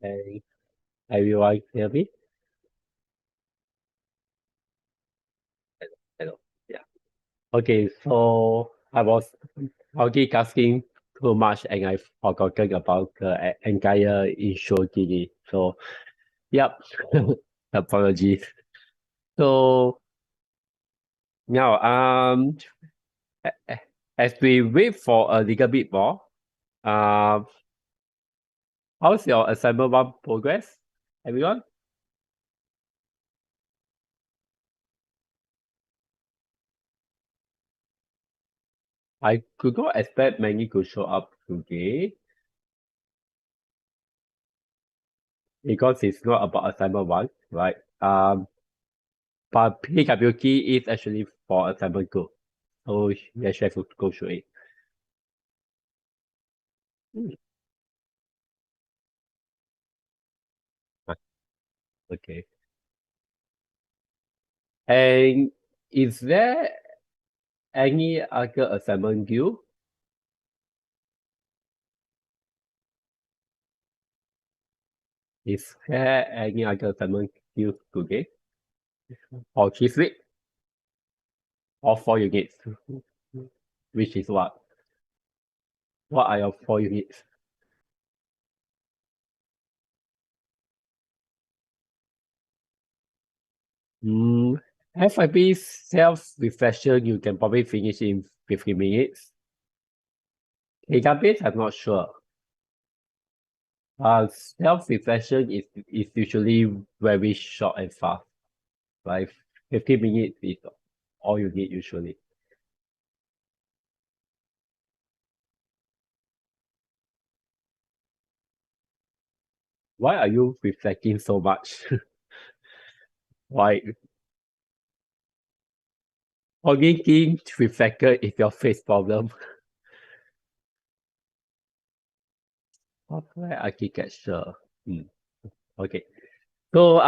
Hey, everyone hear me? Hello. Yeah. Okay, so I was multitasking too much and I forgotten about the entire intro thingy. So, yep, apologies. So now, a- as we wait for a little bit more, um, how's your assignment one progress, everyone? I could not expect many to show up today because it's not about assignment one, right? But PWT is actually for assignment two. So yes, I should go through it. Hmm, ah, okay. And is there any other assignment due? Is there any other assignment due today? Or this week? Or 4 units? Which is what? What are your 4 units? FIP self-reflection, you can probably finish in 50 minutes. Database, I'm not sure. Self-reflection is usually very short and fast. Like 15 minutes is all you need usually. Why are you reflecting so much? Why? Only thing reflected is your face problem. Software architecture. Hmm. Okay. So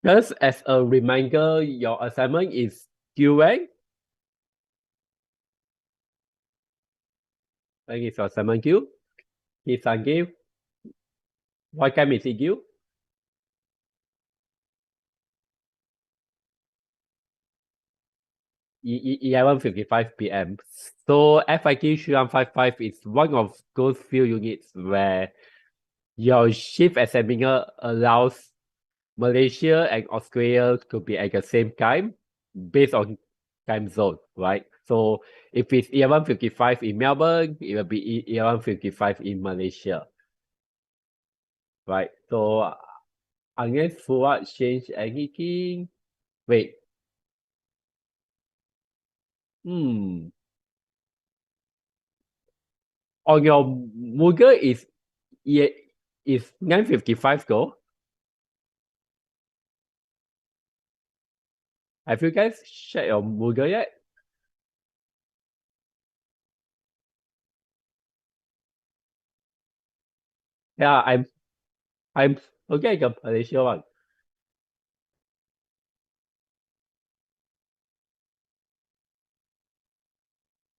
just as a reminder, your assignment is due when? When is your assignment due? It's due. What time is it due? 11:55 p.m. So FIQ 3155 is one of those few units where your shift examiner allows Malaysia and Australia to be at the same time based on time zone, right? So if it's 11:55 in Melbourne, it will be 11:55 in Malaysia, right? So unless Fuad change anything, wait, hmm, on your Moogle is 9:55 though. Have you guys checked your Moogle yet? Yeah, I'm okay the Malaysia one.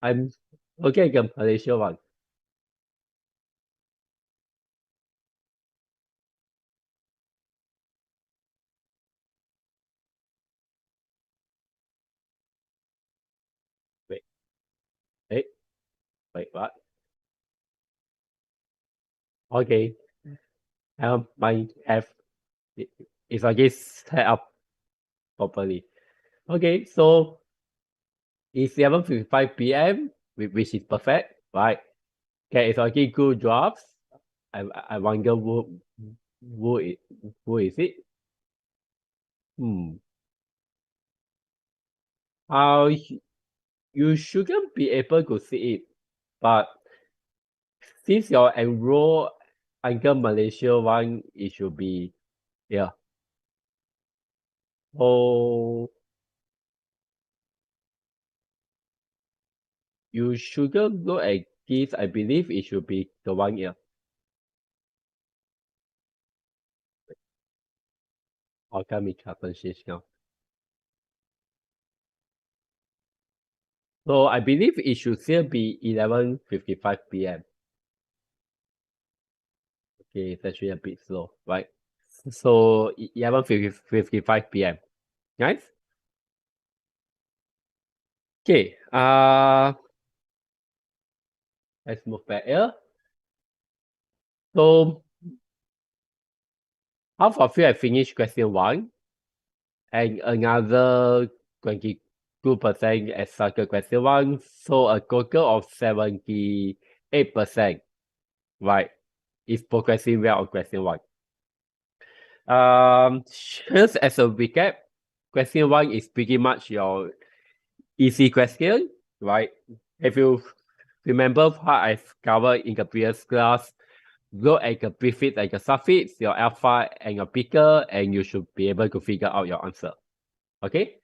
I'm okay the Malaysia one. Wait, wait, wait, what? Okay, my have if I get set up properly. Okay, so it's 7:55 p.m., which is perfect, right? Okay, it's already good drafts. I wonder who is who is it? Hmm. Uh, you shouldn't be able to see it, but since you're enrolled under Malaysia one, it should be yeah. Oh, you shouldn't look at this. I believe it should be the one here. How come it happens now? So I believe it should still be 11:55 p.m. Okay, it's actually a bit slow, right? So 11:55 p.m. Nice. Okay. Let's move back here. So half of you have finished question 1, and another 22% has started question 1. So a total of 78%, right, is progressing well on question 1. Just as a recap, question 1 is pretty much your easy question, right? If you remember what I've covered in the previous class, look at the prefix and the suffix, your alpha and your picker, and you should be able to figure out your answer. Okay?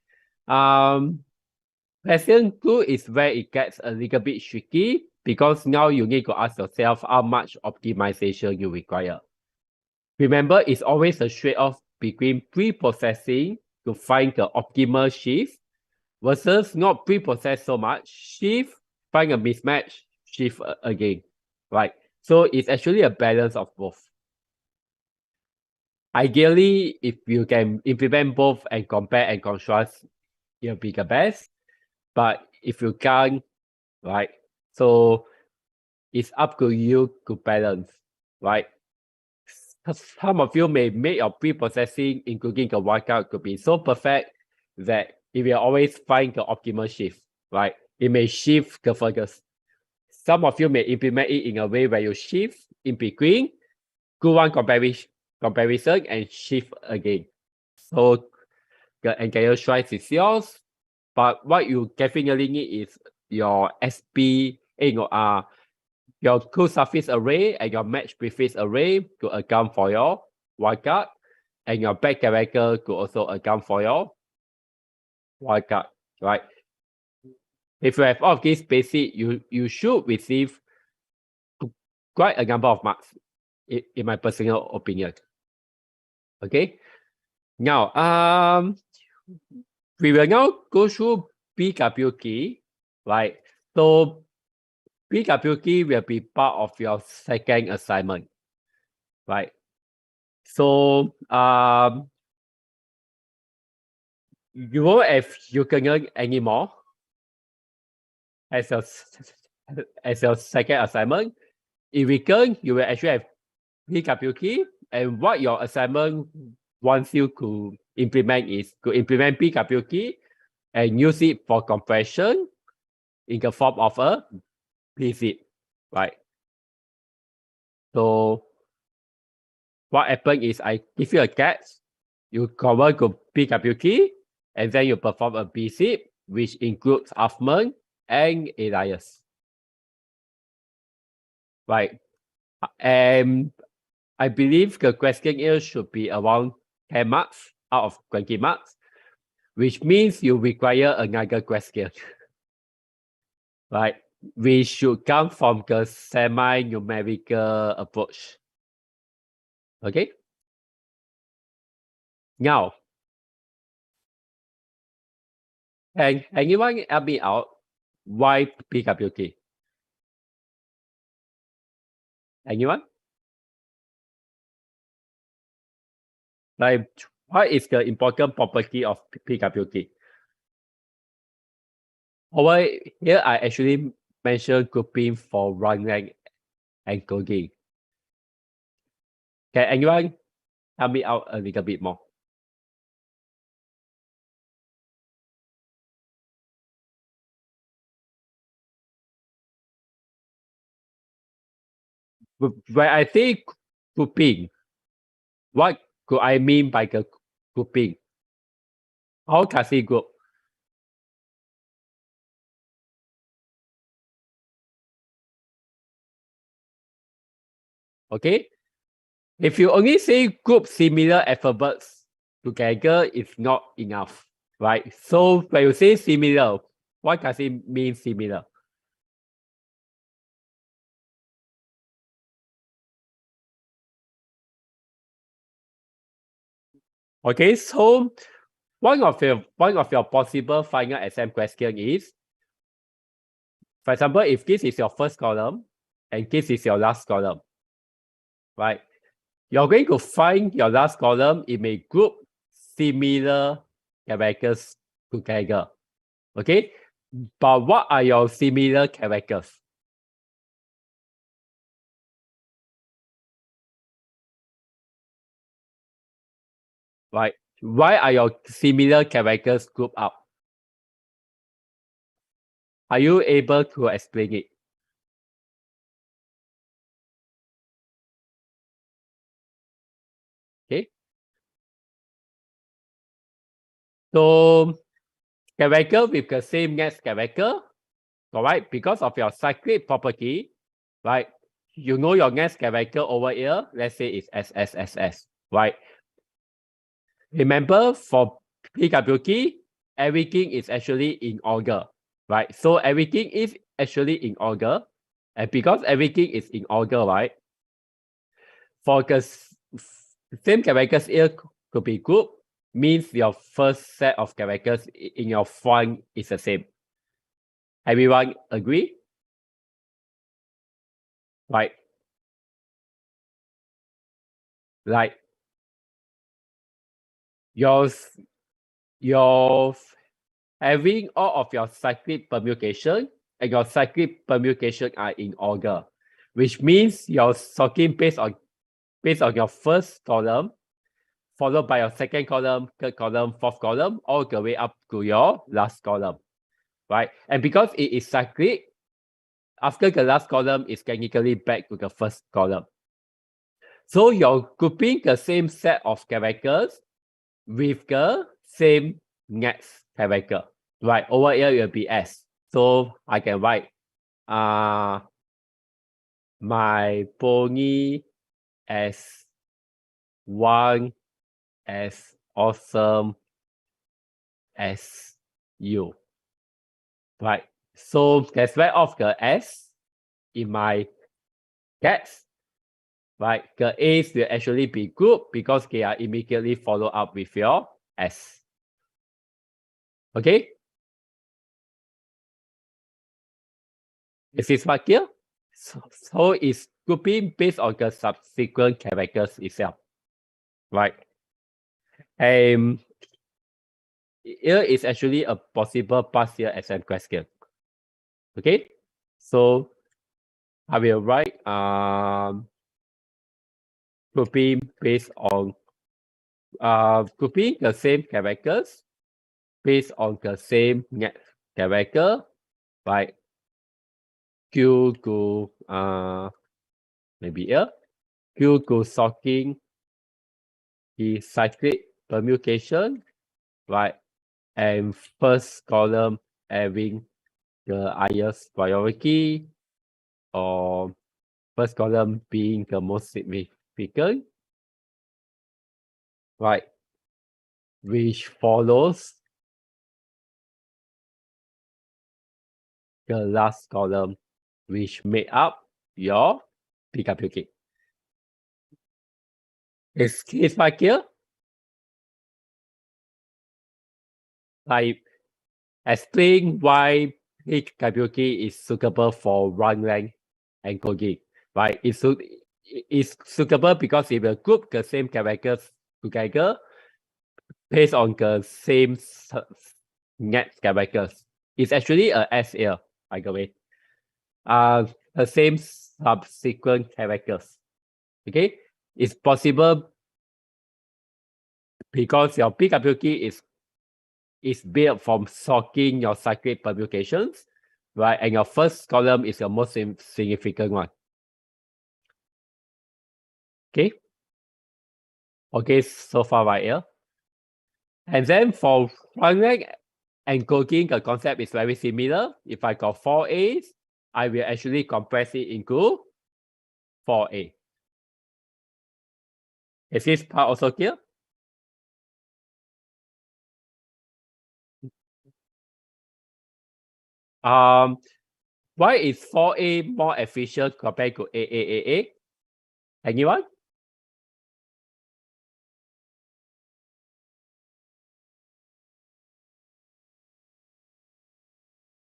Question 2 is where it gets a little bit tricky because now you need to ask yourself how much optimization you require. Remember, it's always a trade-off between pre-processing to find the optimal shift versus not pre-process so much, shift, find a mismatch, shift again, right? So it's actually a balance of both. Ideally, if you can implement both and compare and contrast, it'll be the best. But if you can't, right? So it's up to you to balance, right? Some of you may make your pre-processing, including the workout, to be so perfect that if you always find the optimal shift, right? It may shift the furthest. Some of you may implement it in a way where you shift in between, do one comparison and shift again. So the entire choice is yours, but what you definitely need is your SP, your two surface array and your match prefix array to account for your wildcard, and your back character to also account for your wildcard, right? If you have all of these basic, you should receive quite a number of marks, in my personal opinion. Okay. Now, we will now go through PWK, right? So PWK will be part of your second assignment, right? So you won't have Euclidean anymore as your second assignment. In return, you will actually have PWK, and what your assignment wants you to implement is to implement PWK and use it for compression in the form of a PZIP, right? So what happens is I give you a text, you convert to PWK, and then you perform a PZIP, which includes Huffman and Elias, right? And I believe the question here should be around 10 marks out of 20 marks, which means you require another question, right? We should come from the semi-numerical approach. Okay? Now, can anyone help me out? Why PWK? Anyone? Like, what is the important property of PWK? Over here, I actually mentioned grouping for run rank and coding. Can anyone help me out a little bit more? When I say grouping, what could I mean by the grouping? How does it group? Okay? If you only say group similar alphabets together, it's not enough, right? So when you say similar, what does it mean similar? Okay, so one of your possible final exam question is, for example, if this is your first column and this is your last column, right? you're going to find your last column, it may group similar characters together. Okay? But what are your similar characters? Right? Why are your similar characters grouped up? Are you able to explain it? Okay. So character with the same next character, alright, because of your cyclic property, right? You know your next character over here, let's say it's SSSS, right? Remember for PWK, everything is actually in order, right? So everything is actually in order. And because everything is in order, right? For the same characters here could be grouped, means your first set of characters in your font is the same. Everyone agree? Right. Like your having all of your cyclic permutation and your cyclic permutation are in order, which means you're sorting based on your first column, followed by your second column, third column, fourth column, all the way up to your last column, right? And because it is cyclic, after the last column is technically back to the first column. So you're grouping the same set of characters with the same next character. Right, over here it will be S. So I can write my pony as one as awesome as you. Right. So let's write off the S in my text. Right. The A's will actually be grouped because they are immediately followed up with your S. Okay. Is this right here? So it's grouping based on the subsequent characters itself. Right. Here is actually a possible past year exam question. Okay. So I will write grouping based on grouping the same characters based on the same next character, right? Due to maybe here, due to sorting the cyclic permutation, right? And first column having the highest priority, or first column being the most significant, right? Which follows the last column, which made up your PWK. Is this right here? I explain why PWK is suitable for run length encoding, right? It's suitable because it will group the same characters together based on the same next characters. It's actually a S here, by the way. The same subsequent characters. Okay, it's possible because your PWK is built from sorting your cyclic permutations, right? And your first column is your most significant one. Okay. Okay, so far right here. And then for run length encoding, the concept is very similar. If I got 4 A's, I will actually compress it into 4A. Is this part also clear? Why is 4A more efficient compared to AAAA? Anyone?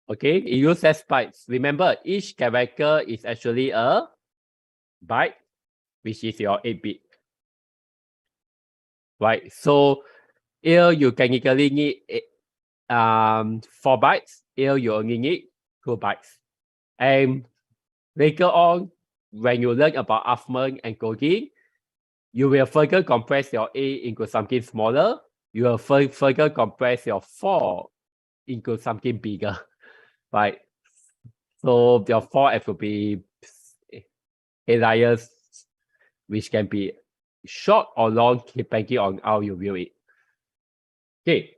Okay, it uses as bytes. Remember, each character is actually a byte, which is your 8-bit. right? So here you technically need 4 bytes. Here you only need 2 bytes. And later on, when you learn about Huffman encoding, you will further compress your A into something smaller. You will further compress your 4 into something bigger, right? So your 4F will be a layers, which can be short or long depending on how you view it. Okay.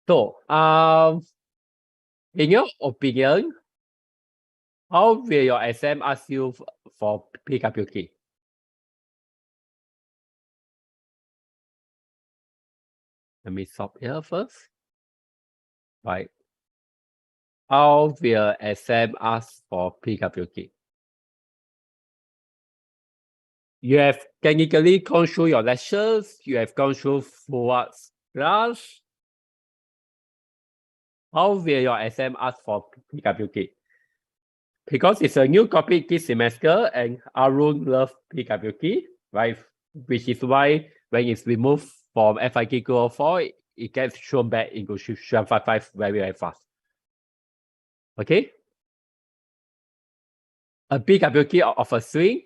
So, in your opinion, how will your exam ask you for PWK? Let me stop here first. Right. How will exam ask for PWK? You have technically gone through your lectures, you have gone through Fuad's class. How will your exam ask for PWK? Because it's a new topic this semester and Arun loves PWK, right? Which is why when it's removed from FIK 204, it gets shown back into SHRM 55 very, very fast. Okay? A PWK of a string.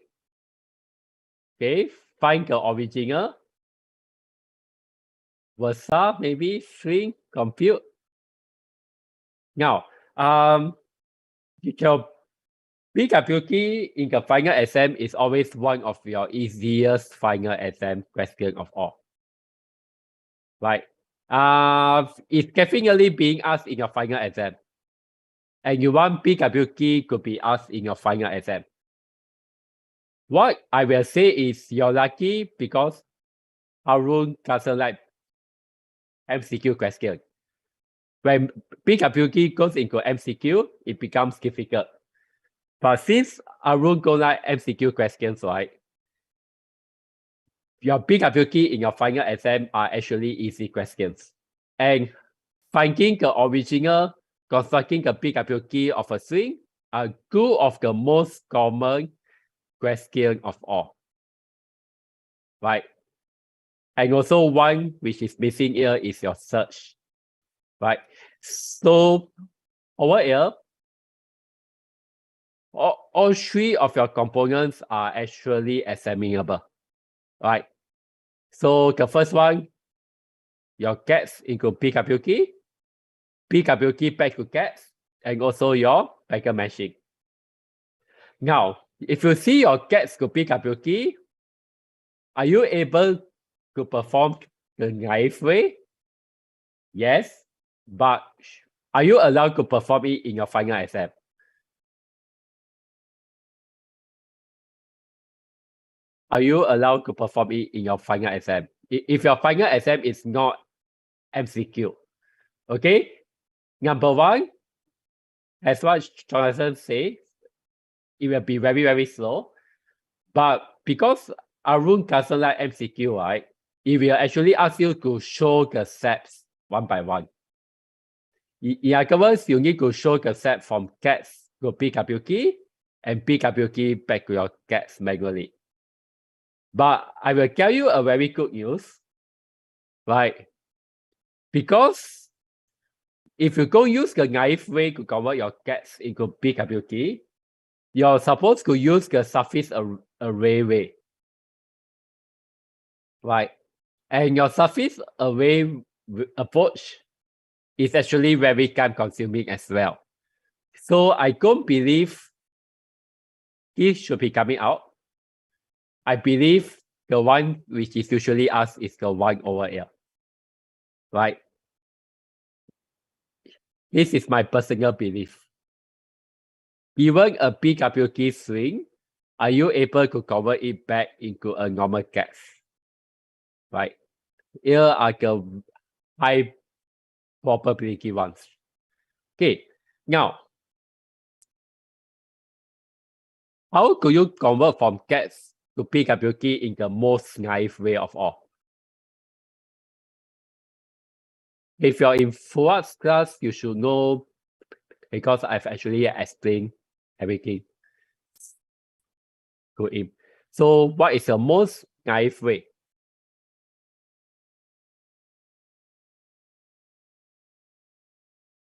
Okay, find the original. Versa, maybe string, compute. Now, your PWK in the final exam is always one of your easiest final exam question of all. Right? It's definitely being asked in your final exam. And you want PWK to be asked in your final exam. What I will say is you're lucky because Arun doesn't like MCQ question. When PWK goes into MCQ, it becomes difficult. But since Arun don't like MCQ questions, right? Your PWK in your final exam are actually easy questions. And finding the original, constructing the PWK of a string are two of the most common questions of all. Right? And also one which is missing here is your search. Right? So over here, all 3 of your components are actually examinable. Right? So the first one, your gets into PWK, PWK back to gets, and also your packet matching. Now, if you see your gets to PWK, are you able to perform the naive way? Yes, but are you allowed to perform it in your final exam? Are you allowed to perform it in your final exam? If your final exam is not MCQ, okay? Number one, as what Jonathan said, it will be very, very slow. But because Arun doesn't like MCQ, right? It will actually ask you to show the steps one by one. In other words, you need to show the step from gets to PWK and PWK back to your gets manually. But I will tell you a very good news, right? Because if you go use the naive way to convert your gets into PWK, you're supposed to use the surface array way. Right? And your surface array approach is actually very time consuming as well. So I don't believe this should be coming out. I believe the one which is usually asked is the one over here. Right? This is my personal belief. Given a PWK string, are you able to convert it back into a normal text? Right? Here are the high probability ones. Okay, now, how do you convert from gets to PWK in the most naive way of all? If you're in Fuad's class, you should know because I've actually explained everything to him. So what is the most naive way?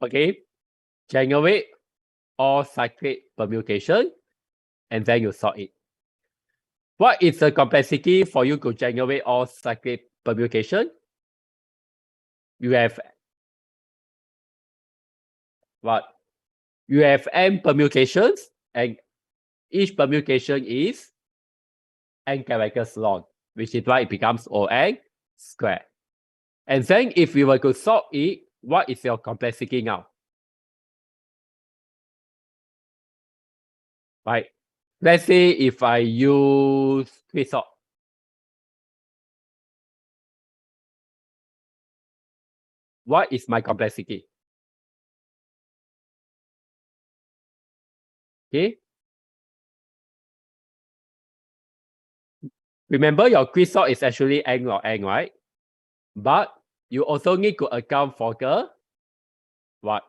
Okay, generate all cyclic permutation, and then you sort it. What is the complexity for you to generate all cyclic permutation? You have what? You have n permutations, and each permutation is n characters long, which is why it becomes O(n) squared. And then if you were to solve it, what is your complexity now? Right? Let's say if I use quicksort. What is my complexity? Okay. Remember your quicksort is actually n log n, right? But you also need to account for the what?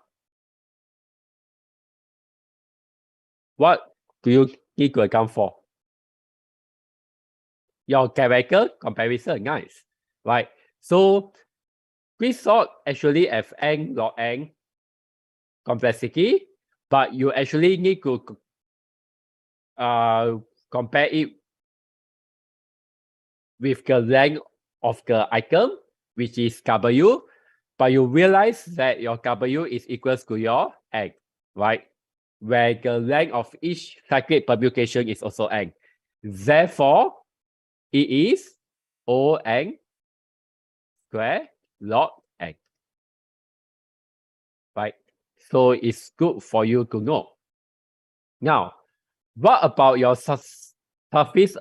What do you need to account for? Your character comparison, nice. Right. So quicksort actually have n log n complexity, but you actually need to compare it with the length of the item, which is W, but you realize that your W is equals to your n, right? Where the length of each cyclic permutation is also n. Therefore, it is O(n) square log n. Right? So it's good for you to know. Now, what about your surface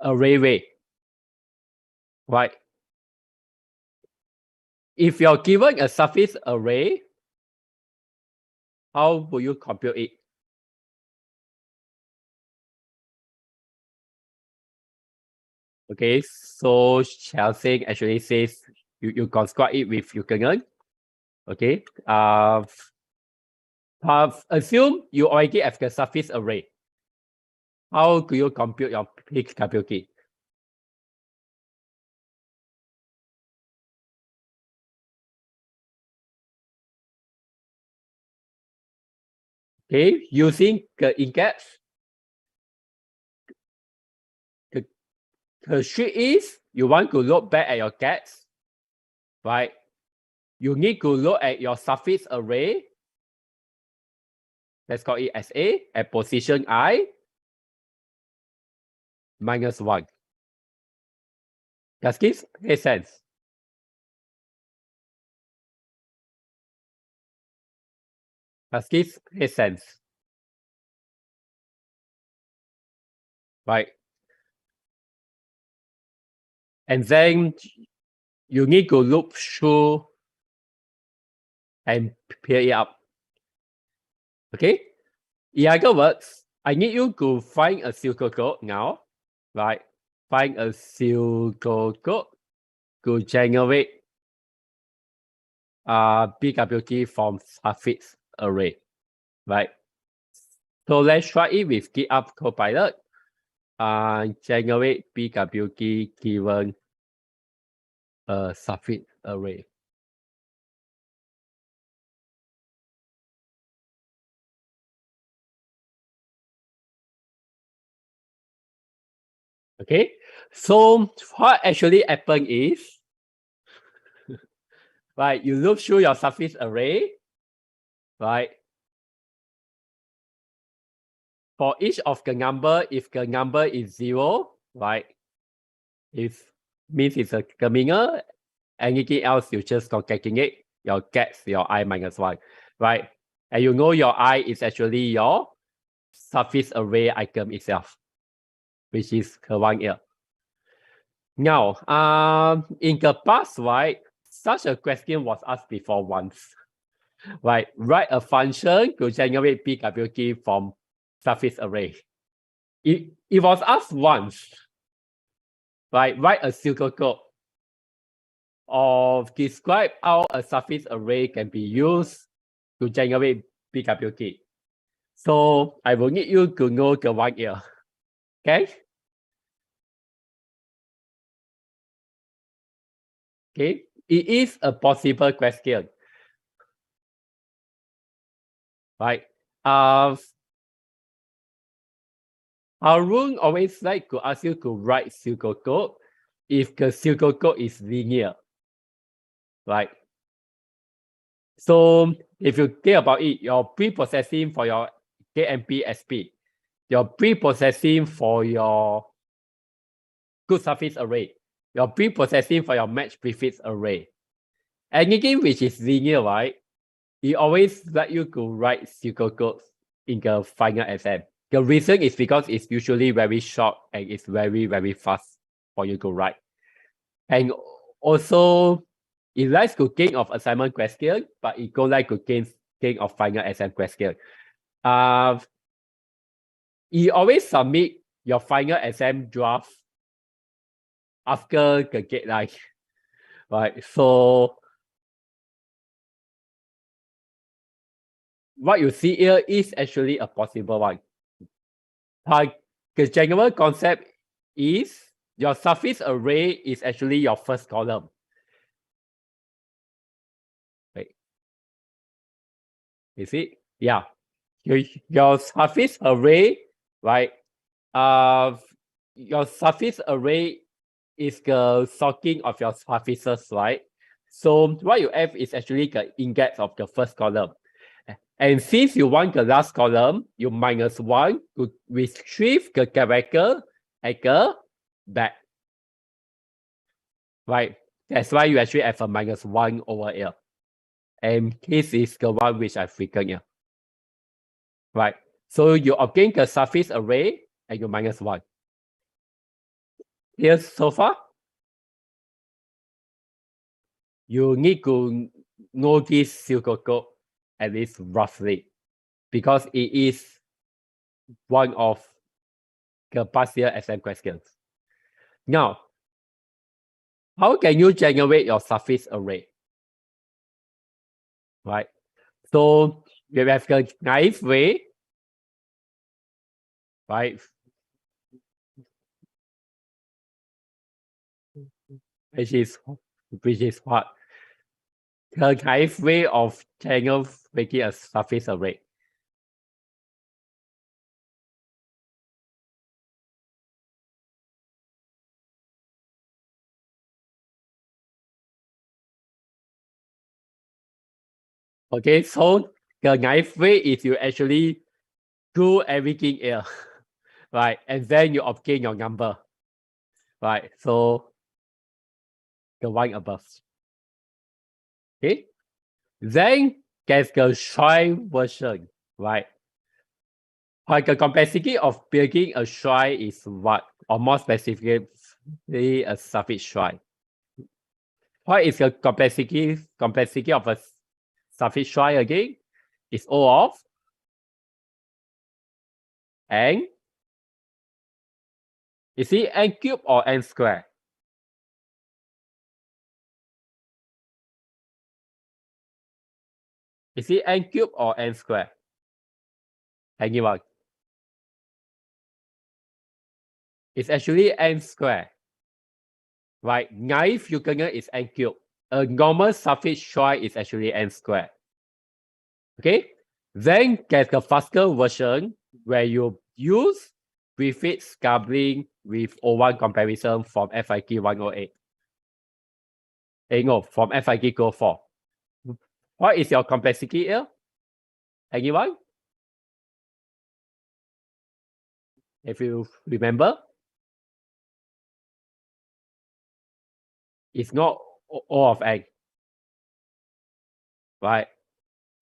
array rate? Right? If you're given a surface array, how will you compute it? Okay, so Chelsea actually says you construct it with Euclidean. Okay, assume you already have the surface array. How do you compute your PWK? Okay, using the index, the trick is you want to look back at your gets, right? You need to look at your surface array. Let's call it as A at position I minus 1. Does this make sense? Does this make sense? Right. And then you need to look through and pair it up. Okay? In other words, I need you to find a pseudocode now, right? Find a pseudocode to generate PWT from surface array, right? So let's try it with GitHub Copilot. Generate PWT given a surface array. Okay, so what actually happened is, right, you look through your surface array, right? For each of the number, if the number is 0, right, if means it's a terminal, anything else you just concatenate your gets your I minus 1, right? And you know your I is actually your surface array item itself, which is the one here. Now, in the past, right, such a question was asked before once, right? Write a function to generate PWT from surface array. It was asked once, right? Write a pseudocode or describe how a surface array can be used to generate PWT. So I will need you to know the one here. Okay? Okay. It is a possible question. right? Harun always like to ask you to write pseudocode if the pseudocode is linear, right? So if you think about it, your pre-processing for your KMP SP, your pre-processing for your good suffix array, your pre-processing for your match prefix array, anything which is linear, right? It always let you to write pseudocode in the final exam. The reason is because it's usually very short and it's very, very fast for you to write. And also, it likes to gain of assignment question, but it don't like to gain of final exam question. You always submit your final exam draft after the deadline, right? So what you see here is actually a possible one. The general concept is your suffix array is actually your first column. Wait. You see? Yeah. Your suffix array, right? Your suffix array is the sorting of your suffixes, right? So what you have is actually the index of the first column. And since you want the last column, you -1 to retrieve the character at the back. Right? That's why you actually have a -1 over here. And this is the one which I've written here. Right? So you obtain the suffix array and you -1. Here so far, you need to know this pseudocode at least roughly, because it is one of the past year exam questions. Now, how can you generate your suffix array? Right? So you have the naive way, right? Which is what? The naive way of making a suffix array. Okay, so the naive way is you actually do everything here, right? And then you obtain your number, right? So the one above. Okay, then there's the shrine version, right? Like the complexity of building a shrine is what, or more specifically, a suffix shrine. What is the complexity of a suffix shrine again? It's O of n. Is it n cubed or n squared? Is it n cubed or n squared? Anyone? It's actually n squared. Right? Naive Euclidean is n cubed. A normal suffix shrine is actually n squared. Okay? Then there's the faster version where you use prefix coupling with O1 comparison from FIQ 108. No, from FIQ 204. What is your complexity here? Anyone? If you remember, it's not O of n. Right?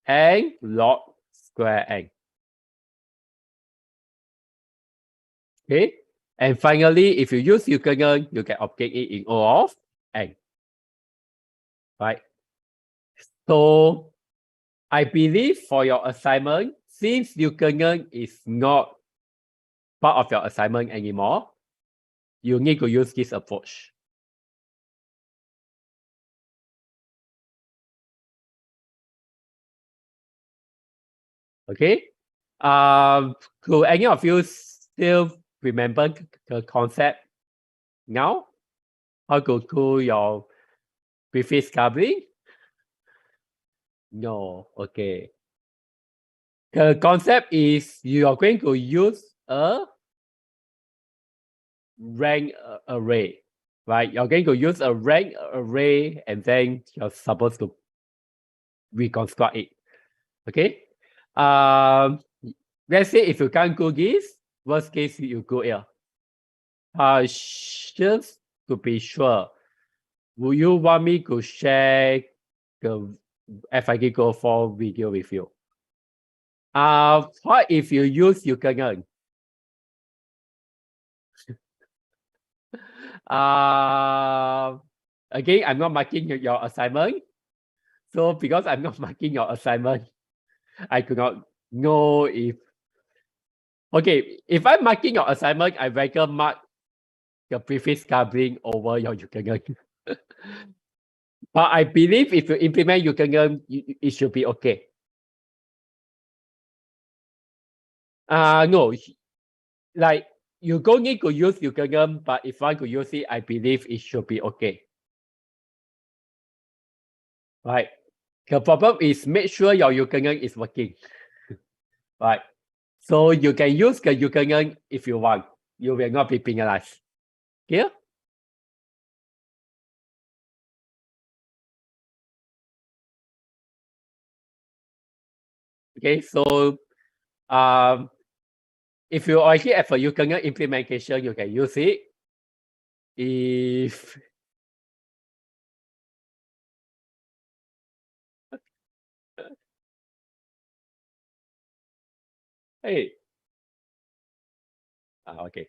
N log square n. Okay? And finally, if you use Euclidean, you can obtain it in O of n. Right? So I believe for your assignment, since Euclidean is not part of your assignment anymore, you need to use this approach. Okay? Could any of you still remember the concept now? How to do your prefix coupling? No, okay. The concept is you are going to use a rank array, right? You're going to use a rank array and then you're supposed to reconstruct it. Okay. Let's say if you can't do this, worst case you go here. Just to be sure, will you want me to share the FIQ Go 4 video with you? What if you use Yukengen? Again, I'm not marking your assignment. So because I'm not marking your assignment, I could not know if... Okay, if I'm marking your assignment, I rather mark the prefix coupling over your Yukengen. But I believe if you implement Yukengen, it should be okay. No, like you don't need to use Yukengen, but if I could use it, I believe it should be okay. Right. The problem is make sure your Yukengen is working. Right. So you can use the Yukengen if you want. You will not be penalized. Clear? Okay, so if you already have a Yukengen implementation, you can use it. If hey, okay.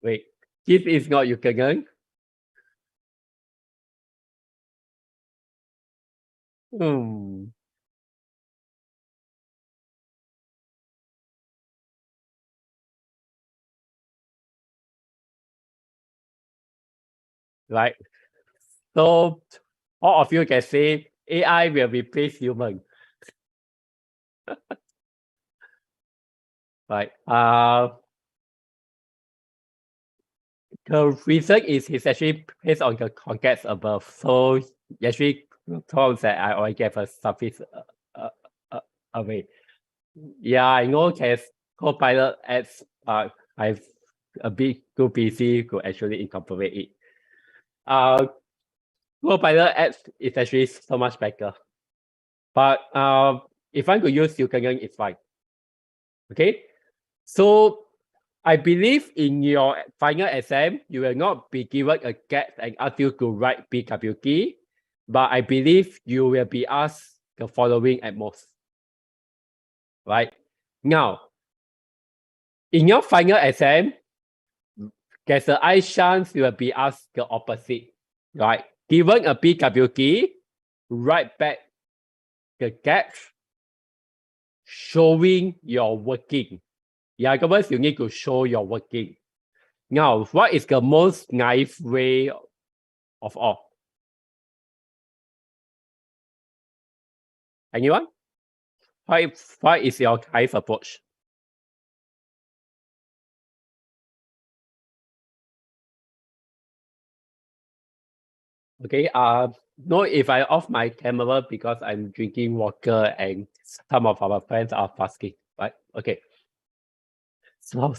Wait, this is not Yukengen. Right. So all of you can say AI will replace human. Right. The reason is actually based on the context above. So actually Tom said I already gave a surface away. Yeah, I know can Copilot adds I've a bit too busy to actually incorporate it. Copilot adds is actually so much better. But if I'm to use Yukengen, it's fine. Okay. So I believe in your final exam, you will not be given a get and asked you to write PWK, but I believe you will be asked the following at most. Right? Now, in your final exam, there's a high chance you will be asked the opposite. Right? Given a PWK, write back the gaps showing your working. In other words, you need to show your working. Now, what is the most naive way of all? Anyone? What is your naive approach? Okay, no, if I off my camera because I'm drinking water and some of our friends are fasting, right? Okay. So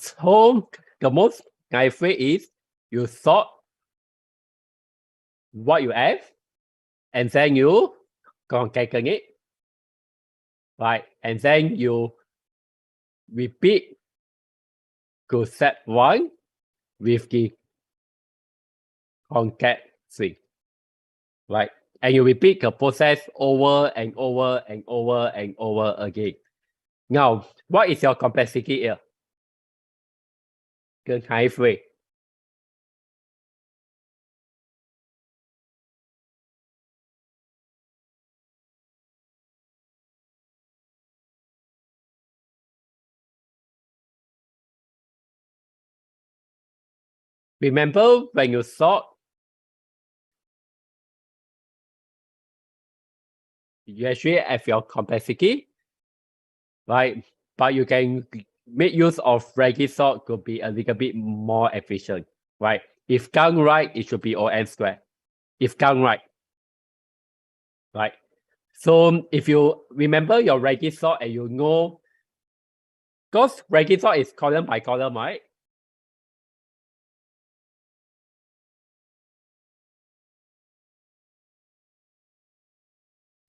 the most naive way is you sort what you have and then you concatenate, right? And then you repeat to set one with the concat string, right? And you repeat the process over and over and over and over again. Now, what is your complexity here? The naive way. Remember when you sort, you actually have your complexity, right? But you can make use of Reggie sort to be a little bit more efficient, right? If count right, it should be O n squared. If count right, right? So if you remember your ranking sort and you know, because ranking sort is column by column, right?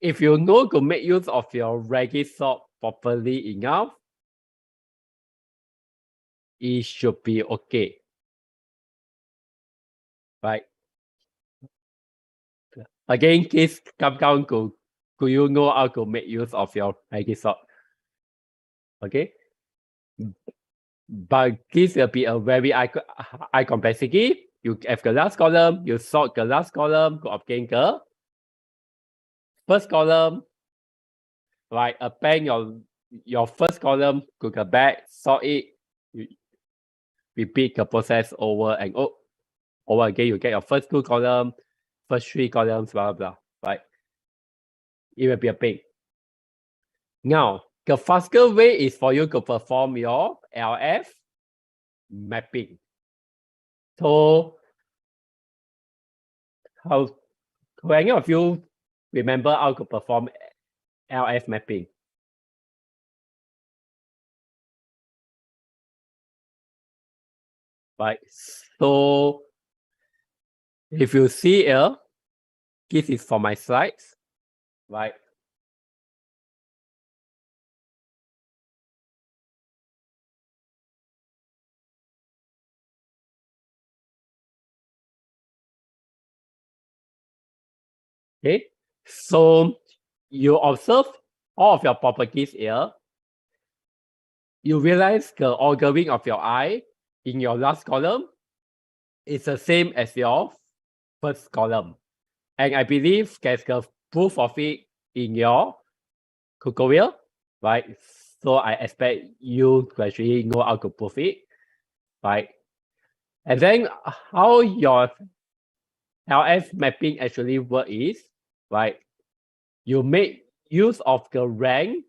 If you know to make use of your ranking sort properly enough, it should be okay. Right? Again, please come down to you know how to make use of your ranking sort. Okay? But this will be a very high complexity. You have the last column, you sort the last column to obtain the first column, right? Append your first column to the back, sort it, you repeat the process over and over again. You get your first two columns, first three columns, blah, blah, blah, right? It will be a pain. Now, the faster way is for you to perform your LF mapping. So, how any of you remember how to perform LF mapping? Right. So, if you see here, this is for my slides, right? Okay. So, you observe all of your properties here. You realize the ordering of your eye in your last column is the same as your first column. And I believe there's the proof of it in your tutorial, right? So I expect you to actually know how to prove it, right? And then how your LF mapping actually work is, right? You make use of the rank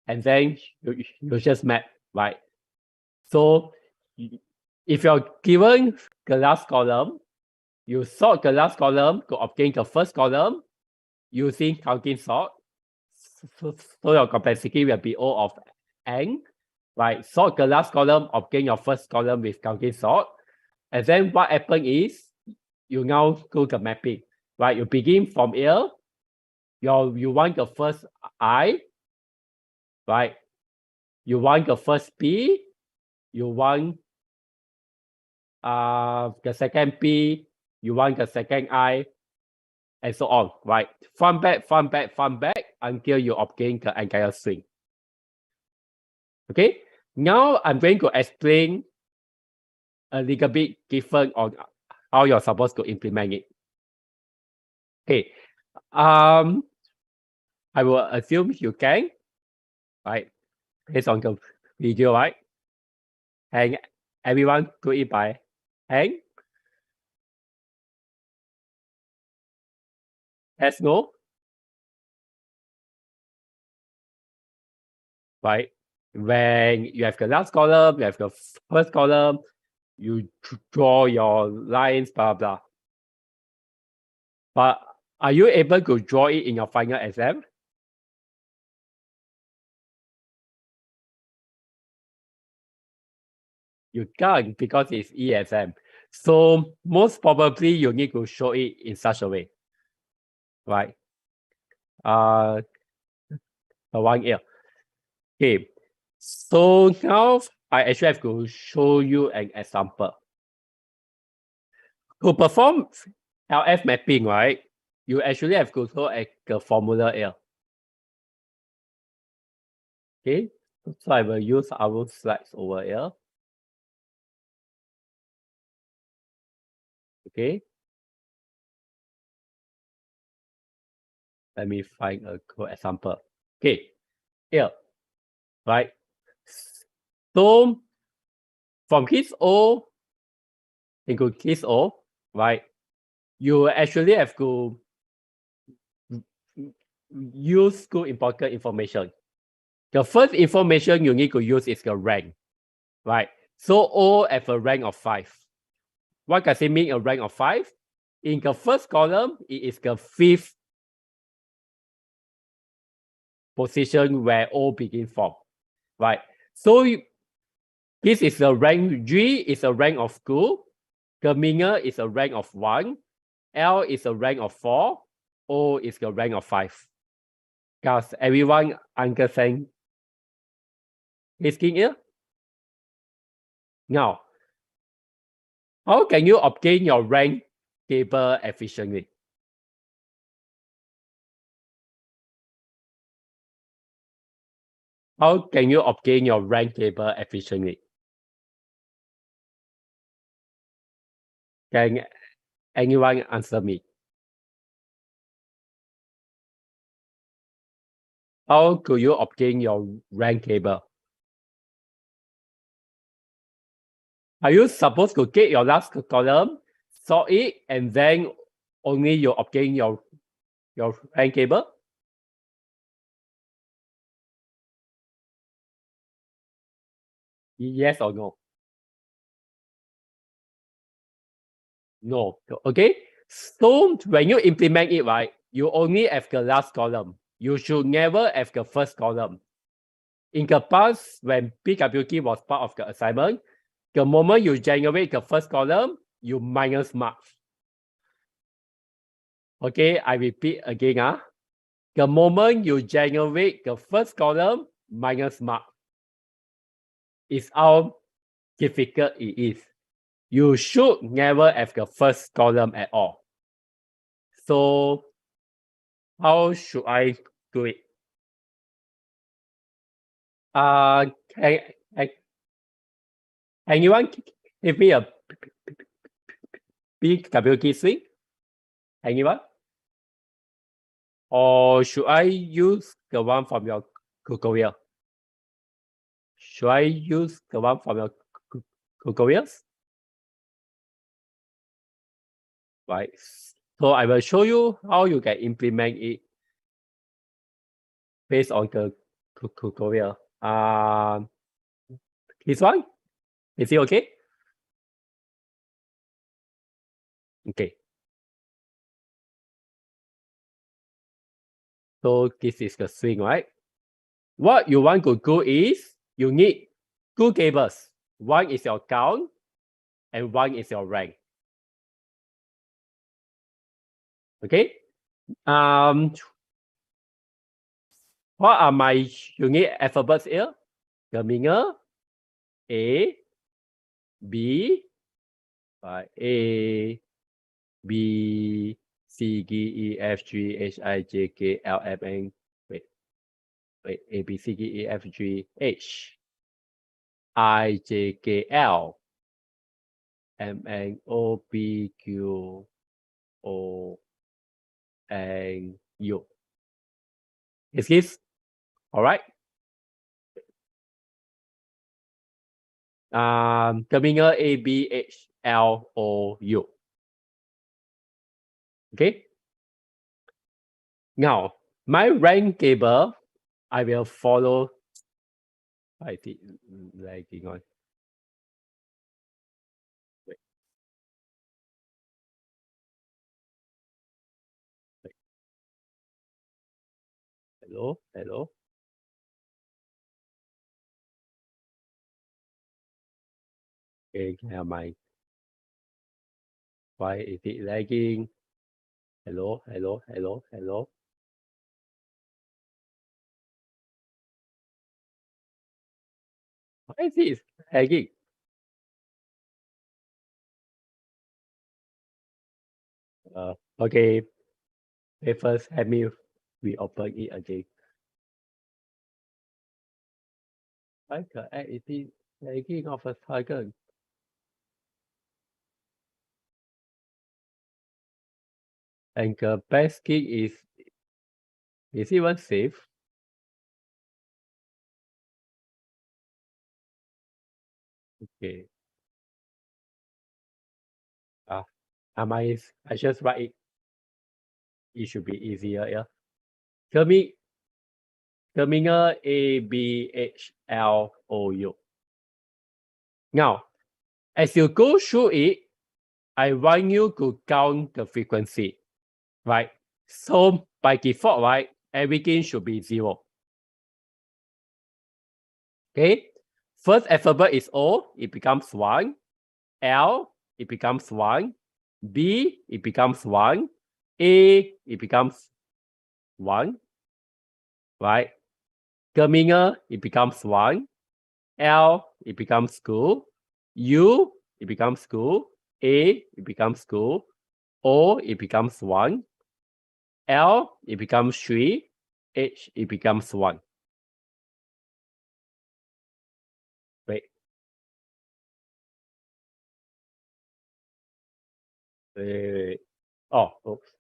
and then you just map, right? So if you're given the last column, you sort the last column to obtain the first column using counting sort. So your complexity will be O of n, right? Sort the last column, obtain your first column with counting sort. And then what happens is you now do the mapping, right? You begin from here. You want the first I, right? You want the first P, you want the second P, you want the second I, and so on, right? Front back until you obtain the entire string. Okay, now I'm going to explain a little bit different on how you're supposed to implement it. Okay, I will assume you can, right? Based on the video, right? And everyone do it by hand. Yes, no? Right? When you have the last column, you have the first column, you draw your lines, blah, blah. But are you able to draw it in your final exam? You can't because it's ESM. So most probably you need to show it in such a way, right? The one here. Okay. So now I actually have to show you an example. To perform LF mapping, right? You actually have to look at the formula here. Okay. So I will use our slides over here. Okay. Let me find a good example. Okay. Here. Right. So from case O into case O, right? You actually have to use two important information. The first information you need to use is the rank, right? So O have a rank of 5. What does it mean, a rank of 5? In the first column, it is the 5th position where O begins from, right? So this is the rank. G is a rank of 2. Terminal is a rank of 1. L is a rank of 4. O is the rank of 5. Does everyone understand this thing here? Now, how can you obtain your rank table efficiently? How can you obtain your rank table efficiently? Can anyone answer me? How could you obtain your rank table? Are you supposed to get your last column, sort it, and then only you obtain your rank table? Yes or no? No. Okay. So when you implement it, right, you only have the last column. You should never have the first column. In the past, when PWT was part of the assignment, the moment you generate the first column, you minus marks. Okay, I repeat again. The moment you generate the first column, minus mark. It's how difficult it is. You should never have the first column at all. So how should I do it? Can anyone give me a PWT swing? Anyone? Or should I use the one from your tutorial? Should I use the one from your tutorials? Right. So I will show you how you can implement it based on the tutorial. This one? Is it okay? Okay. So this is the swing, right? What you want to do is you need 2 tables. One is your count and one is your rank. Okay. What are my unique alphabets here? Terminal A, B, A, B, C, D, E, F, G, H, I, J, K, L, M, N. Wait, A, B, C, D, E, F, G, H, I, J, K, L, M, N, O, P, Q, O, and U. Is this all right? Terminal A, B, H, L, O, U. Okay. Now, my rank table, I will follow. I think lagging on. Wait. Wait. Hello, hello. Okay, never mind. Why is it lagging? Hello, hello, hello, hello. Why is it lagging? Okay. First, let me reopen it again. Why the heck is it lagging of a second? And the best key is it even safe? Okay. I just write it. It should be easier, yeah. Terminal A, B, H, L, O, U. Now, as you go through it, I want you to count the frequency, right? So by default, right, everything should be 0. Okay. First alphabet is O, it becomes 1. L, it becomes 1. B, it becomes 1. A, it becomes 1. Right? Terminal, it becomes 1. L, it becomes school. U, it becomes school. A, it becomes school. O, it becomes 1. L, it becomes 3. H, it becomes 1. Wait. Wait. Oh, oops.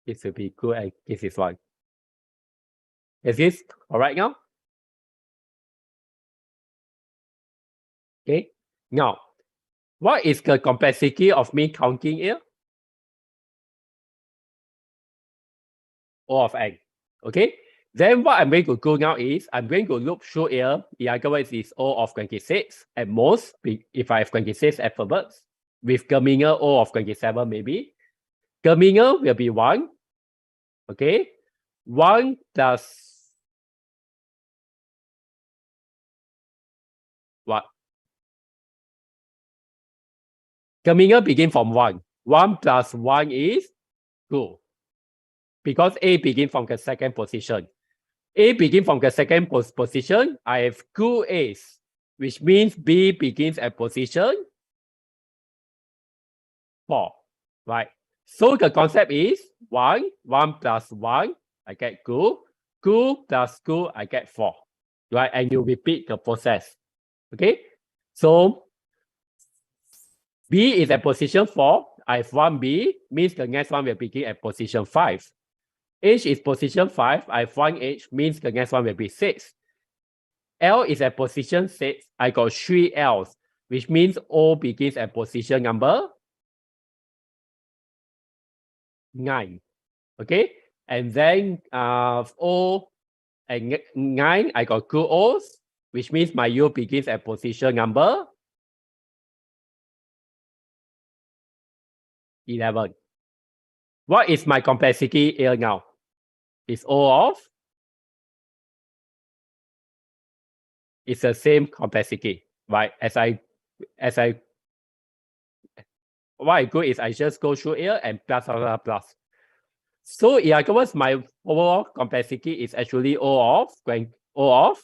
This will be good and this is 1. Is this alright now? Okay. Now, what is the complexity of me counting here? O of n. Okay. Then what I'm going to do now is I'm going to look through here. In other words, is O of 26 at most, if I have 26 alphabets, with terminal O of 27 maybe. Terminal will be 1. Okay. 1 plus what? Terminal begin from 1. 1 plus 1 is 2. Because A begin from the second position. A begin from the second position. I have 2 A's, which means B begins at position 4. Right? So the concept is 1, 1 plus 1, I get 2. 2 plus 2, I get 4. Right? And you repeat the process. Okay? So B is at position 4. I have 1B, means the next one will begin at position 5. H is position 5. I have 1H, means the next one will be 6. L is at position 6. I got 3 L's, which means O begins at position number 9. Okay? And then O and 9, I got 2 O's, which means my U begins at position number 11. What is my complexity here now? It's O of? It's the same complexity, right? What I do is I just go through here and plus, plus, plus. So in other words, my overall complexity is actually O of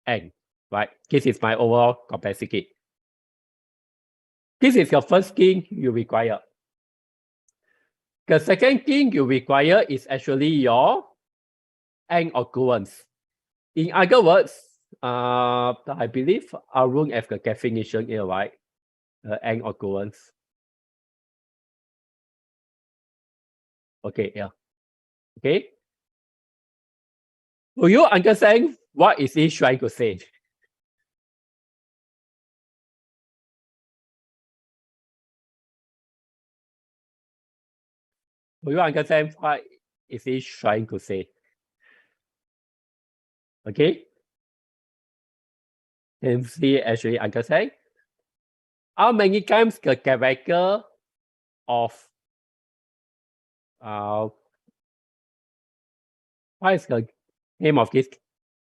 n, right? This is my overall complexity. This is your first thing you require. The second thing you require is actually your n occurrence. In other words, I believe Arun have the definition here, right? N occurrence. Okay, yeah. Okay. Do you understand what is he trying to say? Do you understand what is he trying to say? Okay. Can see actually understand? How many times the character of what is the name of this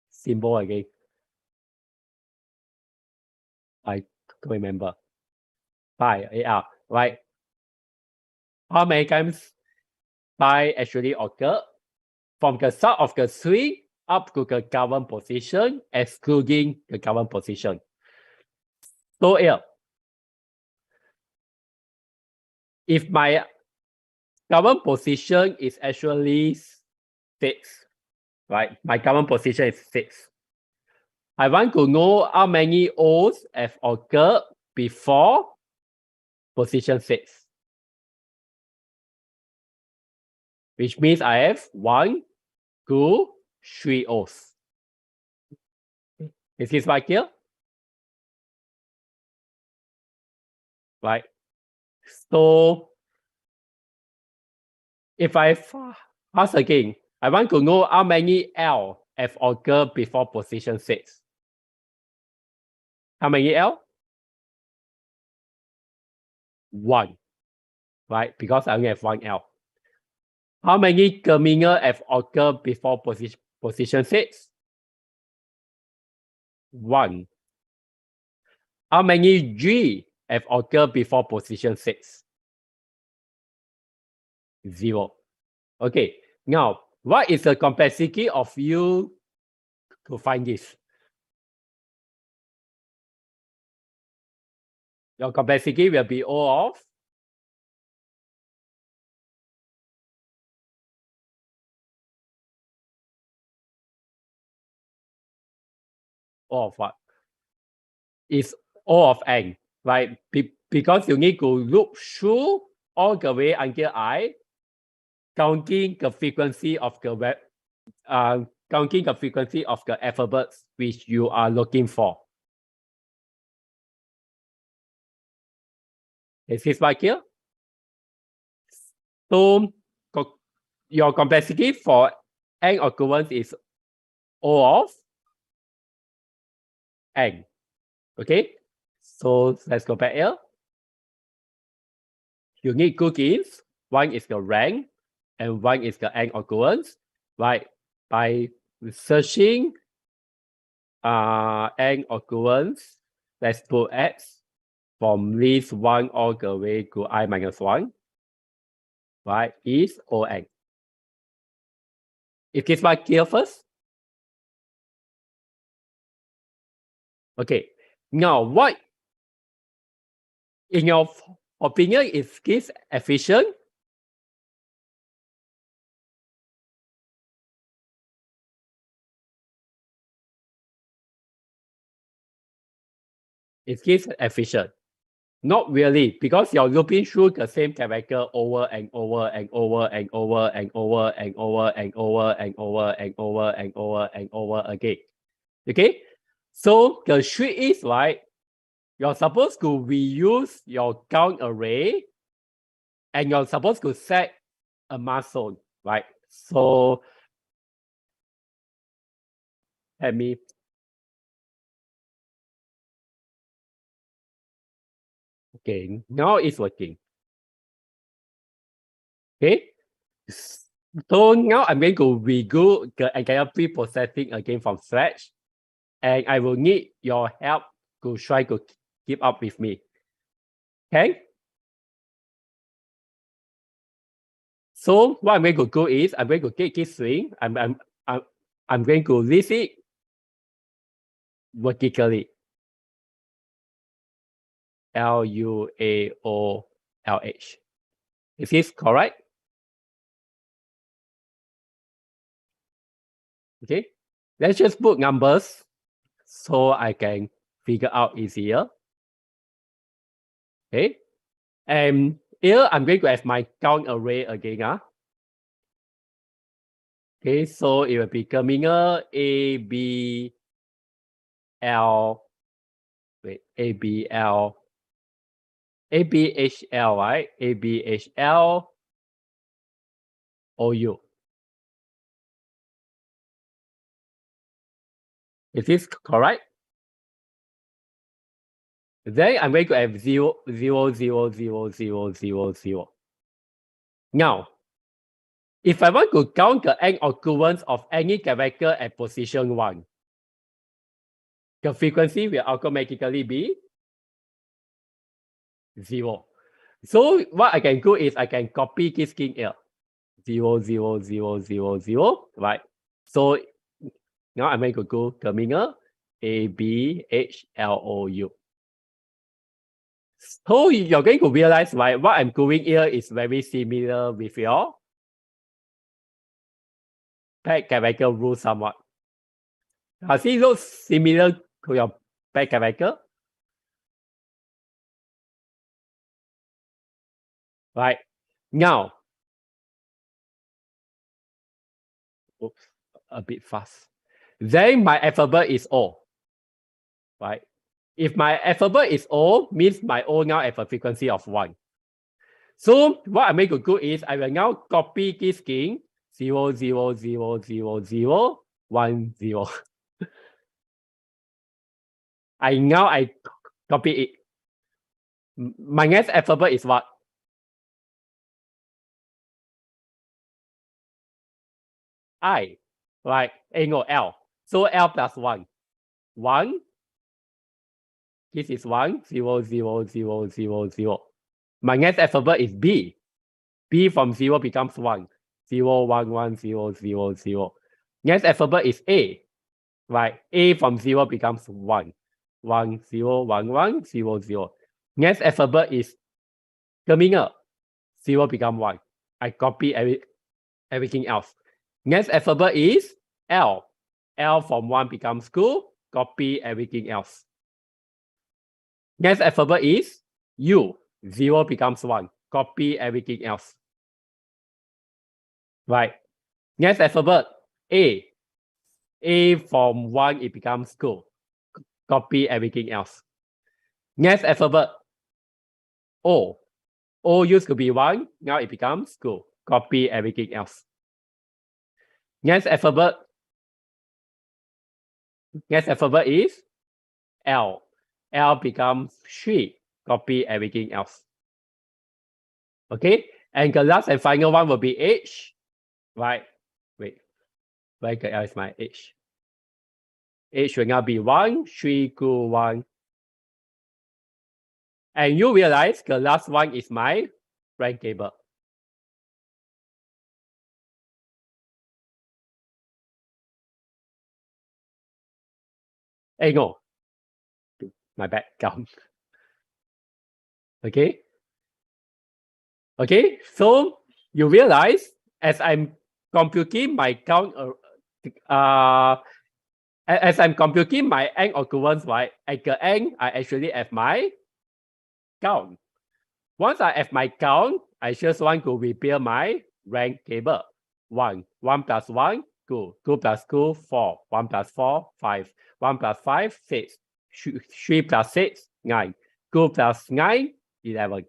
symbol again? I don't remember. Pi, yeah, right. How many times pi actually occur? From the start of the string up to the current position, excluding the current position. So here, if my current position is actually 6, right? My current position is 6. I want to know how many O's have occurred before position 6. Which means I have 1, 2, 3 O's. Is this right here? Right. So if I ask again, I want to know how many L have occurred before position 6. How many L? 1. Right? Because I only have 1 L. How many terminal have occurred before position 6? 1. How many G have occurred before position 6? 0. Okay, now what is the complexity of you to find this? Your complexity will be O of what? Is O of n, right? Because you need to loop through all the way until I, counting the frequency of the alphabets which you are looking for. Is this right here? So your complexity for n occurrence is O of n. Okay, so let's go back here. You need two keys. One is the rank and one is the n occurrence, right? By searching n occurrence, let's put x from least 1 all the way to I minus 1, right, is On. Is this one clear first? Okay, now what, in your opinion, is this efficient? Is this efficient? Not really, because you're looping through the same character over and over and over and over and over and over and over and over and over and over and over again. Okay, so the trick is, right, you're supposed to reuse your count array and you're supposed to set a mask zone, right? So let me. Okay, now it's working. Okay, so now I'm going to redo the entire pre-processing again from scratch, and I will need your help to try to keep up with me. Okay. So what I'm going to do is I'm going to take this string. I'm going to list it vertically. LUAOLH. Is this correct? Okay. Let's just put numbers so I can figure out easier. Okay. And here I'm going to have my count array again. Okay, so it will be terminal A, B, L, A, B, L, A, B, H, L, right? A, B, H, L, O, U. Is this correct? Then I'm going to have 0, 0, 0, 0, 0, 0, 0. Now, if I want to count the n occurrence of any character at position 1, the frequency will automatically be 0. So what I can do is I can copy this string here. 0, 0, 0, 0, 0, right? So now I'm going to go terminal A, B, H, L, O, U. So you're going to realize, right, what I'm doing here is very similar with your paired character rule somewhat. Does it look similar to your paired character? Right. Now, oops, a bit fast. Then my alphabet is O. Right. If my alphabet is O, means my O now have a frequency of 1. So what I'm going to do is I will now copy this string 0, 0, 0, 0, 0, 1, 0. I copy it. My next alphabet is what? I, right? No, L. So L plus 1. 1. This is 1, 0, 0, 0, 0, 0. My next alphabet is B. B from 0 becomes 1. 0, 1, 1, 0, 0, 0. Next alphabet is A. Right? A from 0 becomes 1. 1, 0, 1, 1, 0, 0. Next alphabet is terminal. 0 become 1. I copy everything else. Next alphabet is L. L from 1 becomes 2. Copy everything else. Next alphabet is U. 0 becomes 1. Copy everything else. Right. Next alphabet A. A from 1 it becomes 2. Copy everything else. Next alphabet O. O used to be 1. Now it becomes 2. Copy everything else. Next alphabet is L. L becomes 3. Copy everything else. Okay? And the last and final one will be H. Right? Wait. Where the L is my H? H will now be 1, 3, 2, 1. And you realize the last one is my rank table. No. My bad. Count. Okay? Okay, so you realize as I'm computing my count, as I'm computing my n occurrence, right? At the end, I actually have my count. Once I have my count, I just want to rebuild my rank table. 1, 1 plus 1, 2, 2 plus 2, 4, 1 plus 4, 5, 1 plus 5, 6, 3 plus 6, 9, 2 plus 9, 11.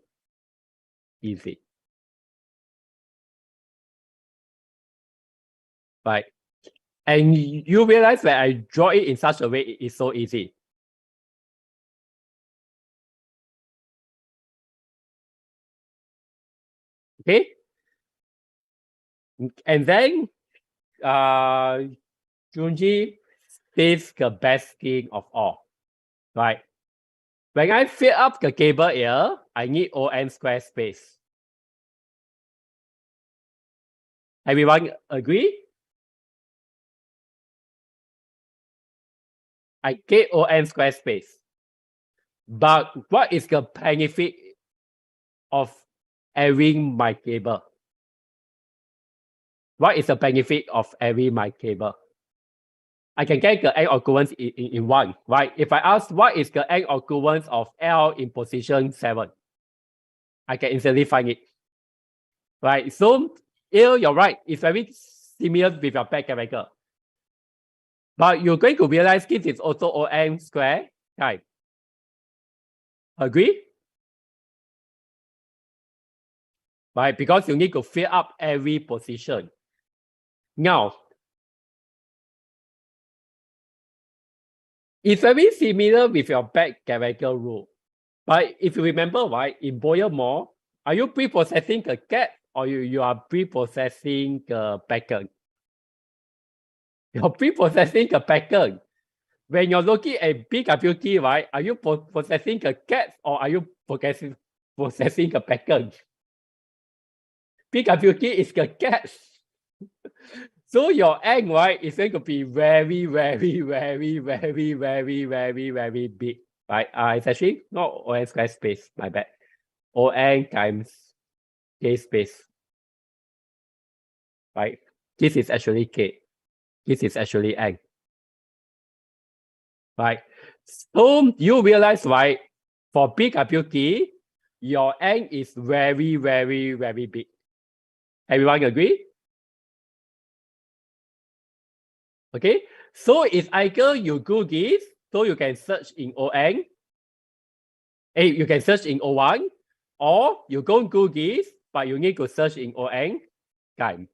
Easy. Right. And you realize that I draw it in such a way, it is so easy. Okay. And then Junji says the best thing of all. Right. When I fill up the cable here, I need ON square space. Everyone agree? I get ON square space. But what is the benefit of having my cable? What is the benefit of having my cable? I can get the n occurrence in 1, right? If I ask what is the n occurrence of L in position 7, I can instantly find it. Right? So here you're right. It's very similar with your back character. But you're going to realize this is also ON square type. Agree? Right? Because you need to fill up every position. Now, it's very similar with your back character rule. But if you remember, right, in Boyer Mall, are you pre-processing the cat or you are pre-processing the pattern? You're pre-processing the pattern. When you're looking at BWT, right, are you processing the cat or are you processing the pattern? BWT is the cat. So your n, right, is going to be very, very, very, very, very, very, very big, right? It's actually not ON square space, my bad. ON times K space, right? This is actually K. This is actually N, right? So you realize, right, for BWT, your N is very, very, very big. Everyone agree? Okay, so it's either you do this, so you can search in ON, you can search in O1, or you don't do this, but you need to search in ON time.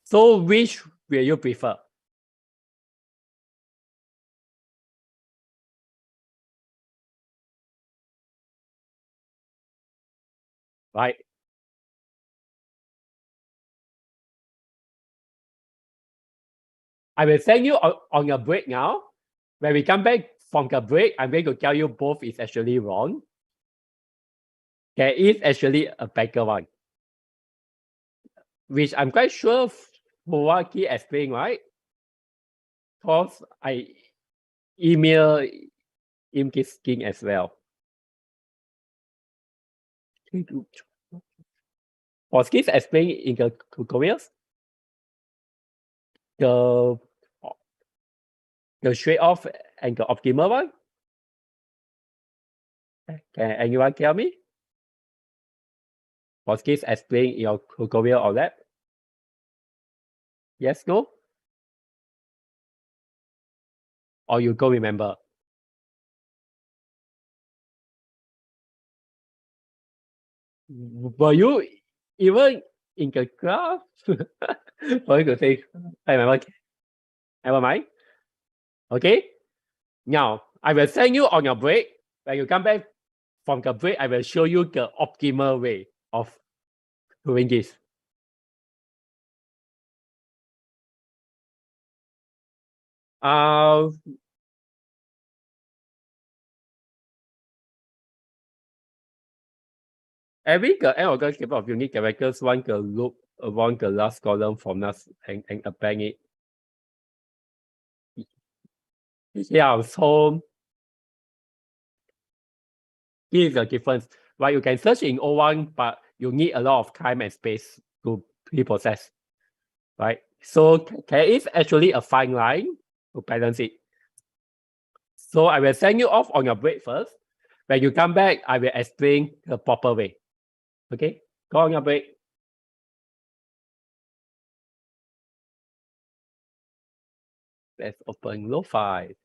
So which will you prefer? Right? I will send you on your break now. When we come back from the break, I'm going to tell you both is actually wrong. There is actually a better one, which I'm quite sure Fuwaki explained, right? Because I email Imkisking as well. Was this explained in the tutorials? The straight off and the optimal one? Can anyone tell me? Was this explained in your tutorial or lab? Yes, no? Or you don't remember? Were you even in the class? For you to say, I remember. Never mind. Okay? Now, I will send you on your break. When you come back from the break, I will show you the optimal way of doing this. Every the end order table of unique characters, one can loop around the last column from us and append it. Yeah, so this is the difference. Right, you can search in O1, but you need a lot of time and space to pre-process. Right? So there is actually a fine line to balance it. So I will send you off on your break first. When you come back, I will explain the proper way. Okay? Go on your break. Let's open Lo-Fi.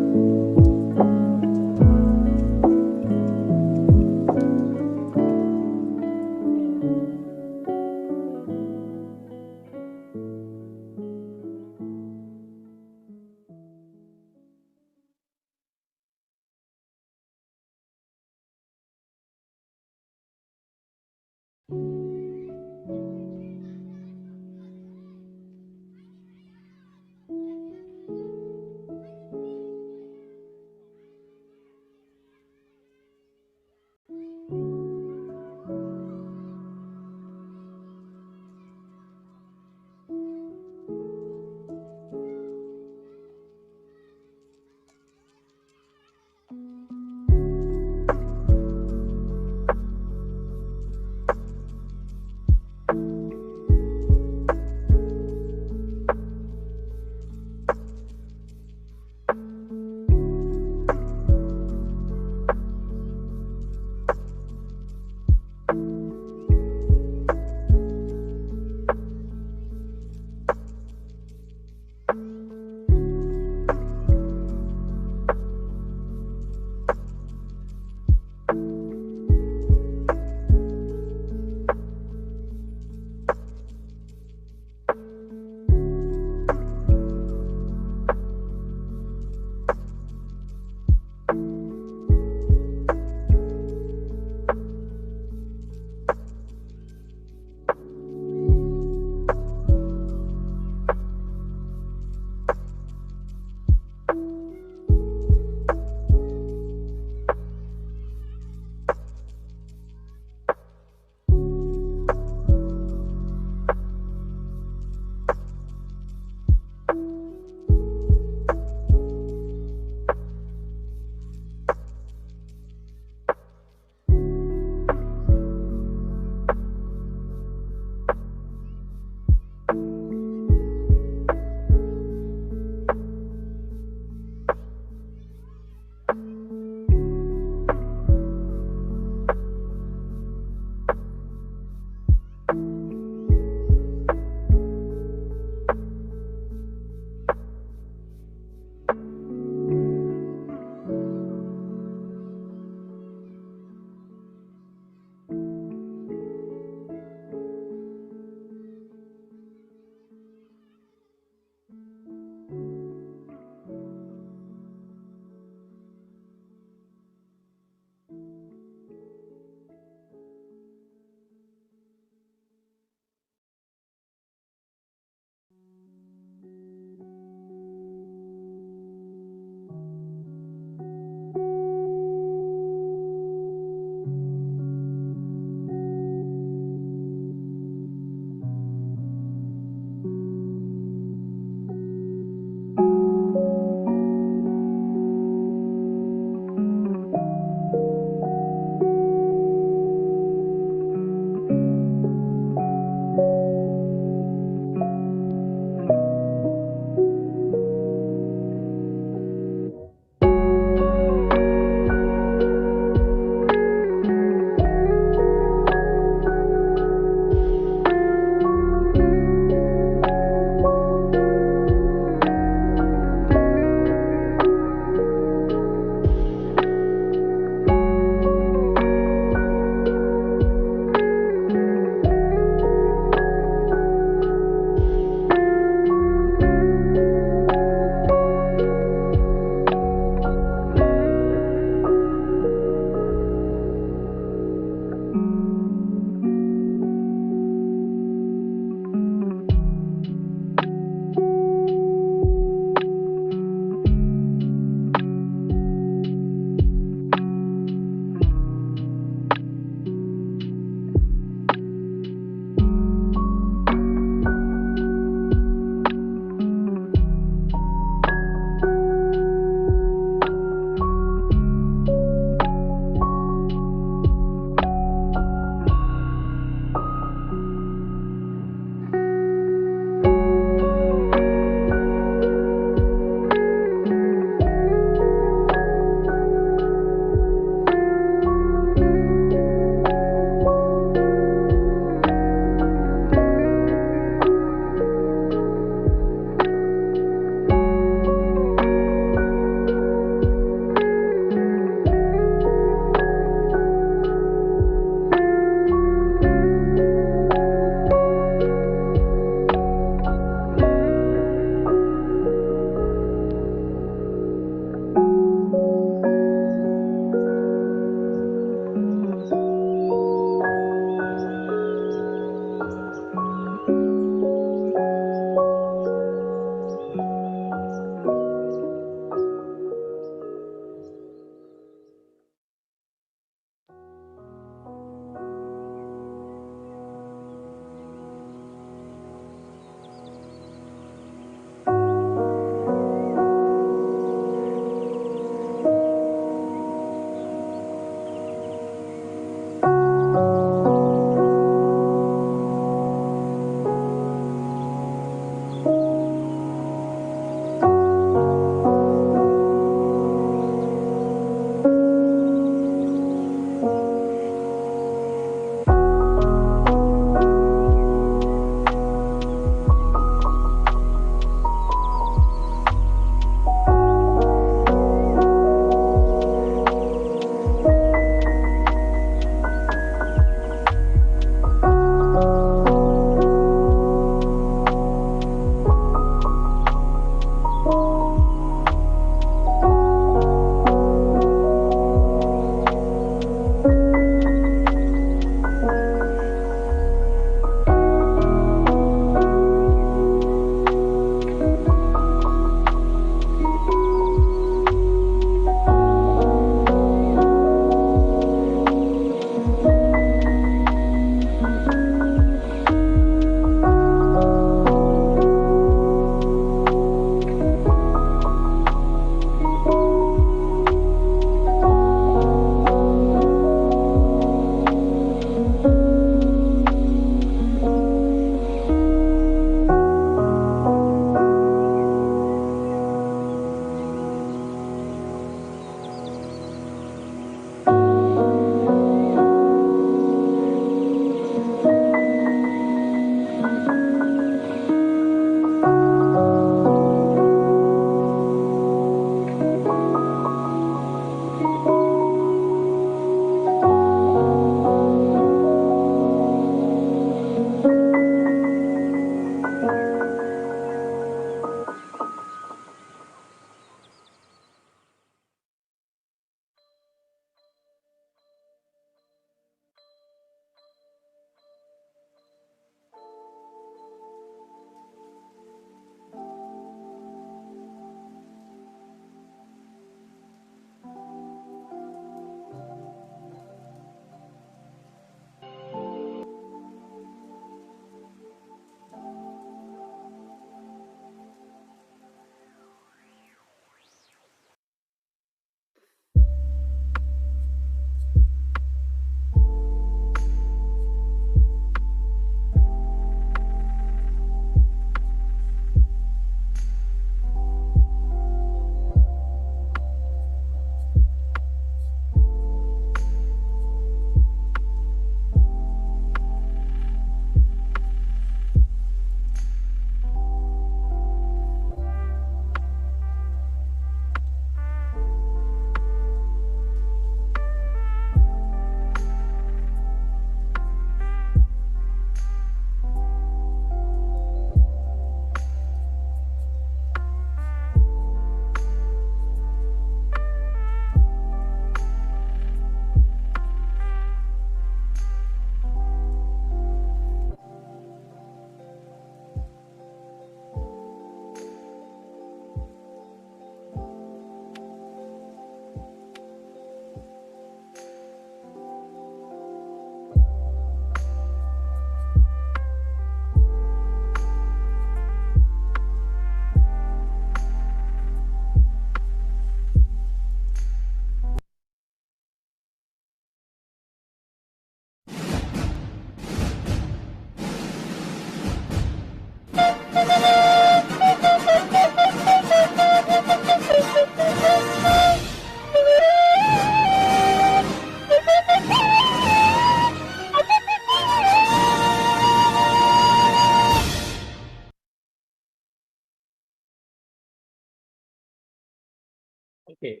Okay.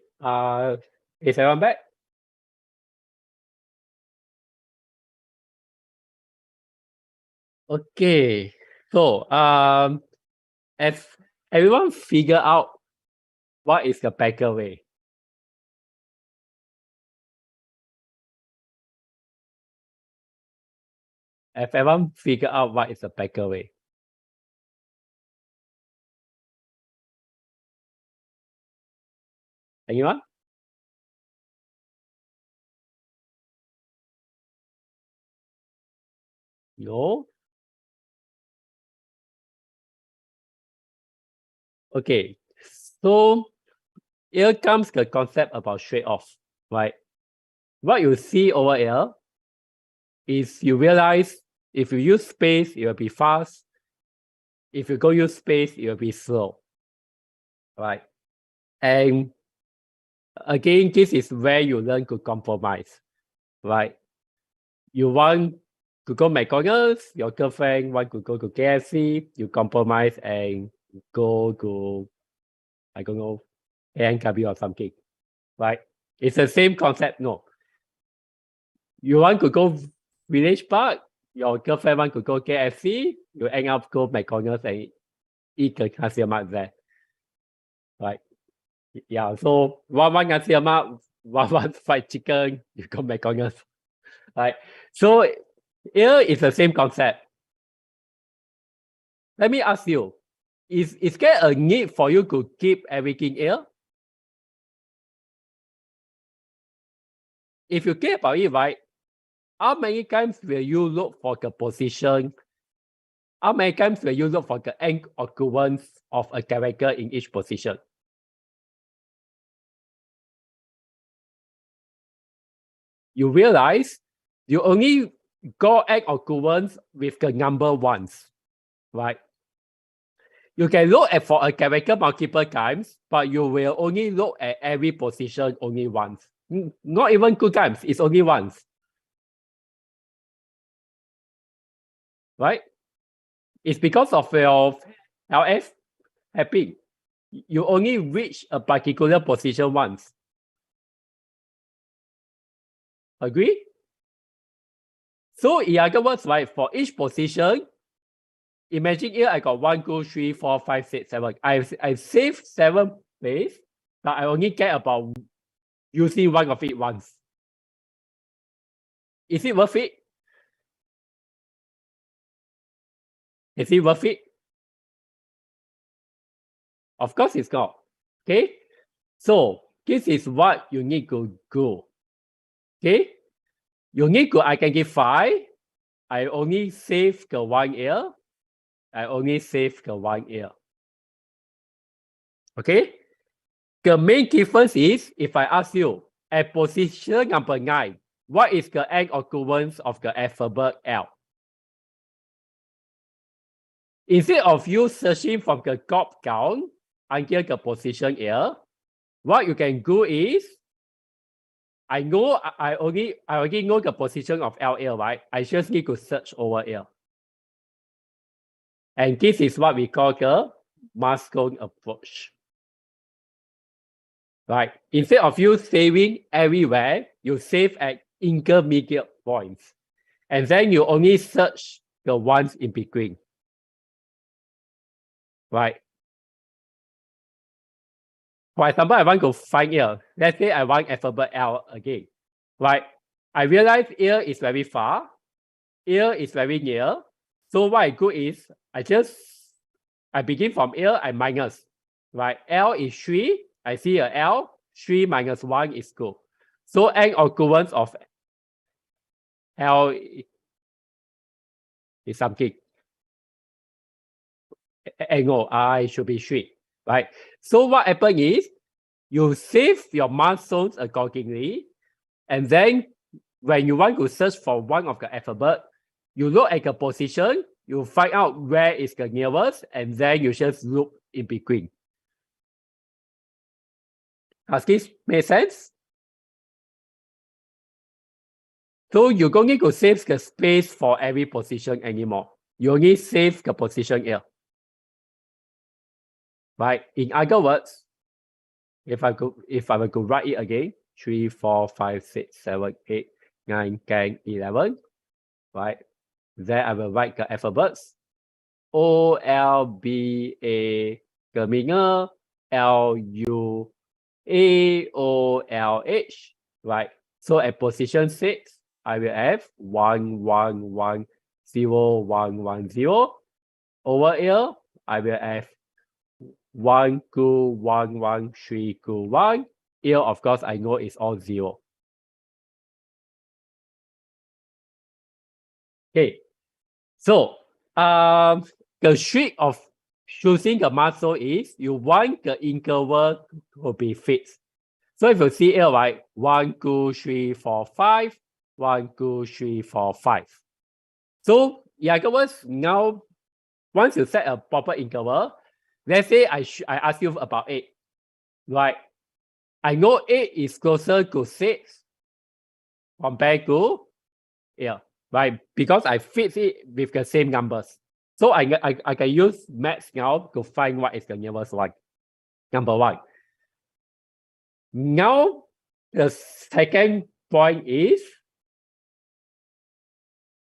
Is everyone back? Okay. So, has everyone figure out what is the Packer way? Have everyone figure out what is the Packer way? Anyone? No? Okay. So here comes the concept about trade-off, right? What you see over here is you realize if you use space, it will be fast. If you go use space, it will be slow, right? And again, this is where you learn to compromise, right? You want to go McDonald's, your girlfriend want to go to KFC, you compromise and go to, I don't know, A&W or something, right? It's the same concept, no. You want to go Village Park, your girlfriend want to go KFC, you end up go McDonald's and eat the nasi lemak there, right? Yeah, so one nasi lemak, one fried chicken, you go McDonald's, right? So here is the same concept. Let me ask you, is there a need for you to keep everything here? If you care about it, right, how many times will you look for the position? How many times will you look for the rank occurrence of a character in each position? You realize you only got rank occurrence with the number once, right? You can look at for a character multiple times, but you will only look at every position only once. Not even 2 times, it's only once. Right? It's because of your LF happening. You only reach a particular position once. Agree? So in other words, right, for each position, imagine here I got 1, 2, 3, 4, 5, 6, 7. I saved 7 plays, but I only care about using one of it once. Is it worth it? Is it worth it? Of course it's not. Okay? So this is what you need to do. Okay? You need to identify. I only save the one ear. I only save the one ear. Okay? The main difference is if I ask you at position number 9, what is the rank occurrence of the alphabet L? Instead of you searching from the top down until the position here, what you can do is I already know the position of LL, right? I just need to search over here. And this is what we call the Mascon approach. Right? Instead of you saving everywhere, you save at intermediate points. And then you only search the ones in between. Right? For example, I want to find here. Let's say I want alphabet L again. Right? I realize here is very far. Here is very near. So what I do is I begin from here, I minus. Right? L is 3. I see a L. 3 minus 1 is 2. So n occurrence of L is something. Angle I should be 3. Right? So what happens is you save your milestones accordingly. And then when you want to search for one of the alphabet, you look at the position, you find out where is the nearest, and then you just look in between. Does this make sense? So you don't need to save the space for every position anymore. You only save the position here. Right? In other words, If I were to write it again, 3, 4, 5, 6, 7, 8, 9, 10, 11, right? Then I will write the alphabets. O, L, B, A, Gemini, L, U, A, O, L, H, right? So at position 6, I will have 1, 1, 1, 0, 1, 1, 0. Over here, I will have 1, 2, 1, 1, 3, 2, 1. Here, of course, I know it's all 0. Okay, so the trick of choosing the muscle is you want the interval to be fixed. So if you see here, right, 1, 2, 3, 4, 5, 1, 2, 3, 4, 5. So in other words, now once you set a proper interval, let's say I ask you about 8, right? I know 8 is closer to 6 compared to here, right? Because I fix it with the same numbers. So I can use maths now to find what is the nearest one. Number 1. Now, the second point is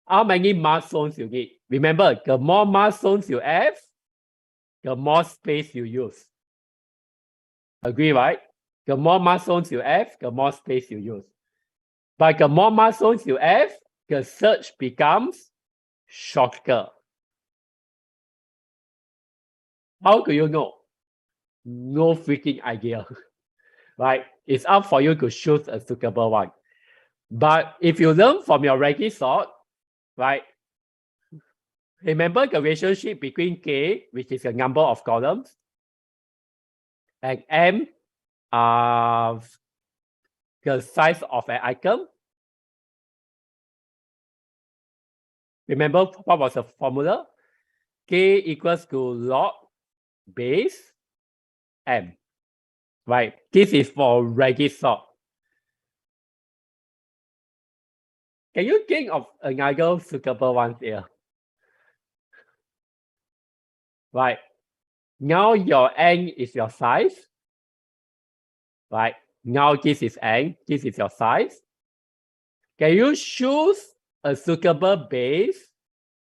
how many milestones you need. Remember, the more milestones you have, the more space you use. Agree, right? The more milestones you have, the more space you use. But the more milestones you have, the search becomes shorter. How do you know? No freaking idea, right? It's up for you to choose a suitable one. But if you learn from your Reggie sort, right? Remember the relationship between K, which is the number of columns, and M, the size of an item. Remember what was the formula? K equals to log base M, right? This is for Reggie sort. Can you think of another suitable one here? Right. Now your N is your size. Right. Now this is N. This is your size. Can you choose a suitable base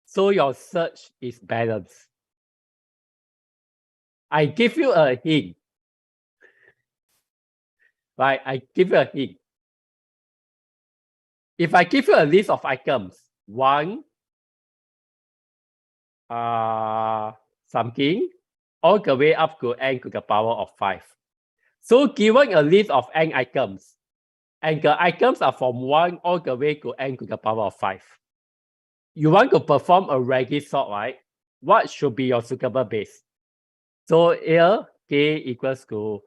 so your search is balanced? I give you a hint. Right. I give you a hint. If I give you a list of items, 1, something, all the way up to N to the power of 5. So given a list of N items, and the items are from 1 all the way to N to the power of 5. You want to perform a Reggie sort, right? What should be your suitable base? So here, K equals to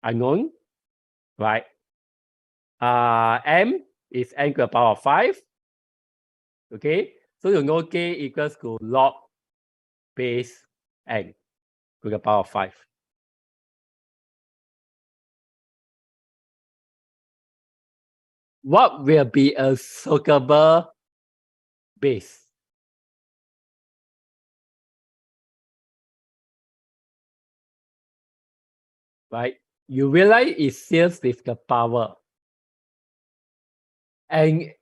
unknown, right? M is N to the power of 5. Okay, so you know K equals to log base N to the power of 5. What will be a suitable base? Right? You realize it deals with the power. And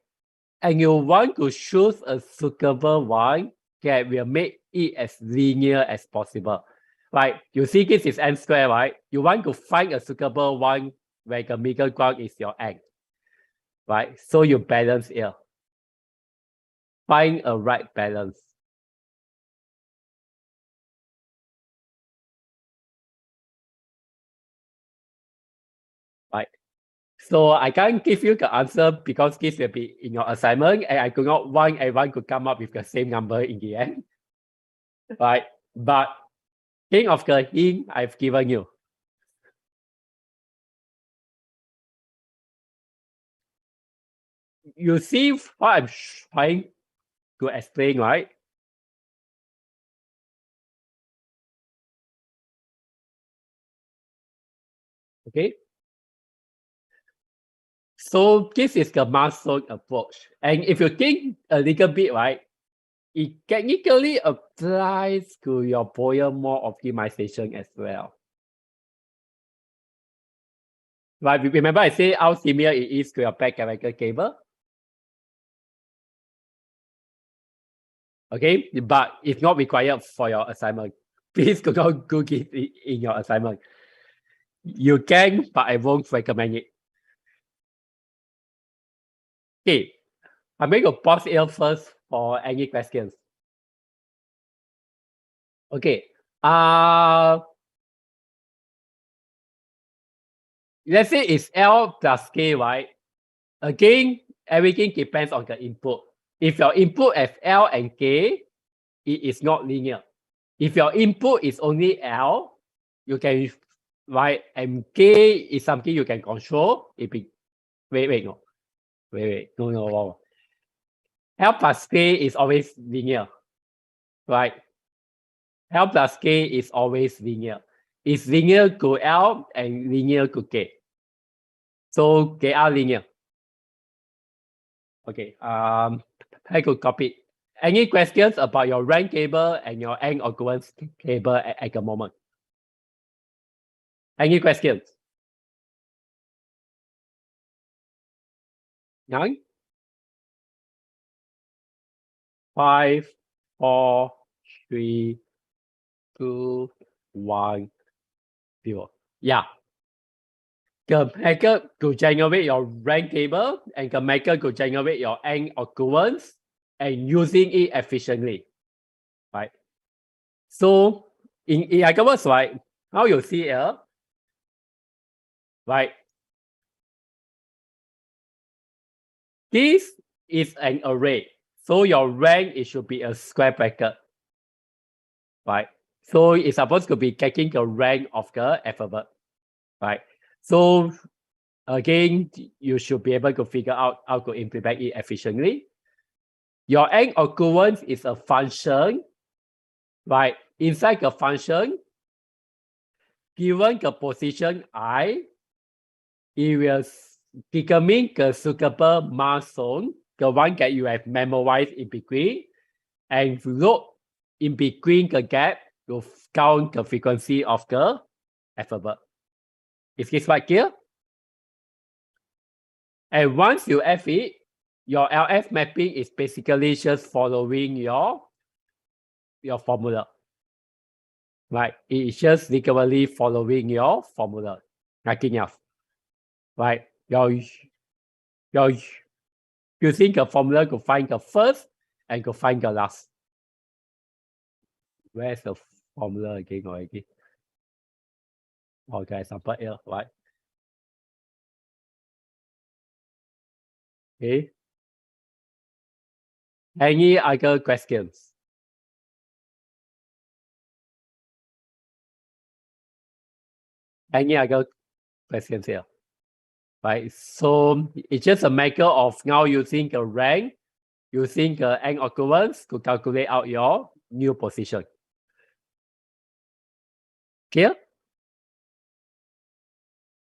you want to choose a suitable one that will make it as linear as possible. Right? You see this is N square, right? You want to find a suitable one where the middle ground is your N. Right? So you balance here. Find a right balance. Right? So I can't give you the answer because this will be in your assignment, and I do not want everyone to come up with the same number in the end. Right? But think of the hint I've given you. You see what I'm trying to explain, right? Okay. So this is the milestone approach. And if you think a little bit, right, it technically applies to your Boyer-Moore optimization as well. Right, remember I say how similar it is to your backcoupled cable. Okay, but it's not required for your assignment. Please do not Google it in your assignment. You can, but I won't recommend it. Okay, I'm going to pause here first for any questions. Okay, let's say it's L plus K, right? Again, everything depends on the input. If your input has L and K, it is not linear. If your input is only L, you can write, and K is something you can control. No. L plus K is always linear, right? L plus K is always linear. It's linear to L and linear to K. So they are linear. Okay, I could copy. Any questions about your RAN cable and your N occurrence cable at the moment? Any questions? None? 5, 4, 3, 2, 1, 0. Yeah. The maker could generate your RAN cable and the maker could generate your N occurrence and using it efficiently. Right? So in other words, right, how you see here, right? This is an array. So your rank, it should be a square bracket, right? So it's supposed to be getting the rank of the alphabet, right? So again, you should be able to figure out how to implement it efficiently. Your N occurrence is a function, right? Inside the function, given the position I, it will determine the suitable mask zone, the one that you have memorized in between, and look in between the gap to count the frequency of the alphabet. Is this right here? And once you F it, your LF mapping is basically just following your formula. Right? It is just literally following your formula. Nothing else. Right? You're using the formula to find the first and to find the last. Where's the formula again already? Okay, example here, right? Okay. Any other questions? Any other questions here? Right. So it's just a matter of now using the rank, using the N occurrence to calculate out your new position. Clear?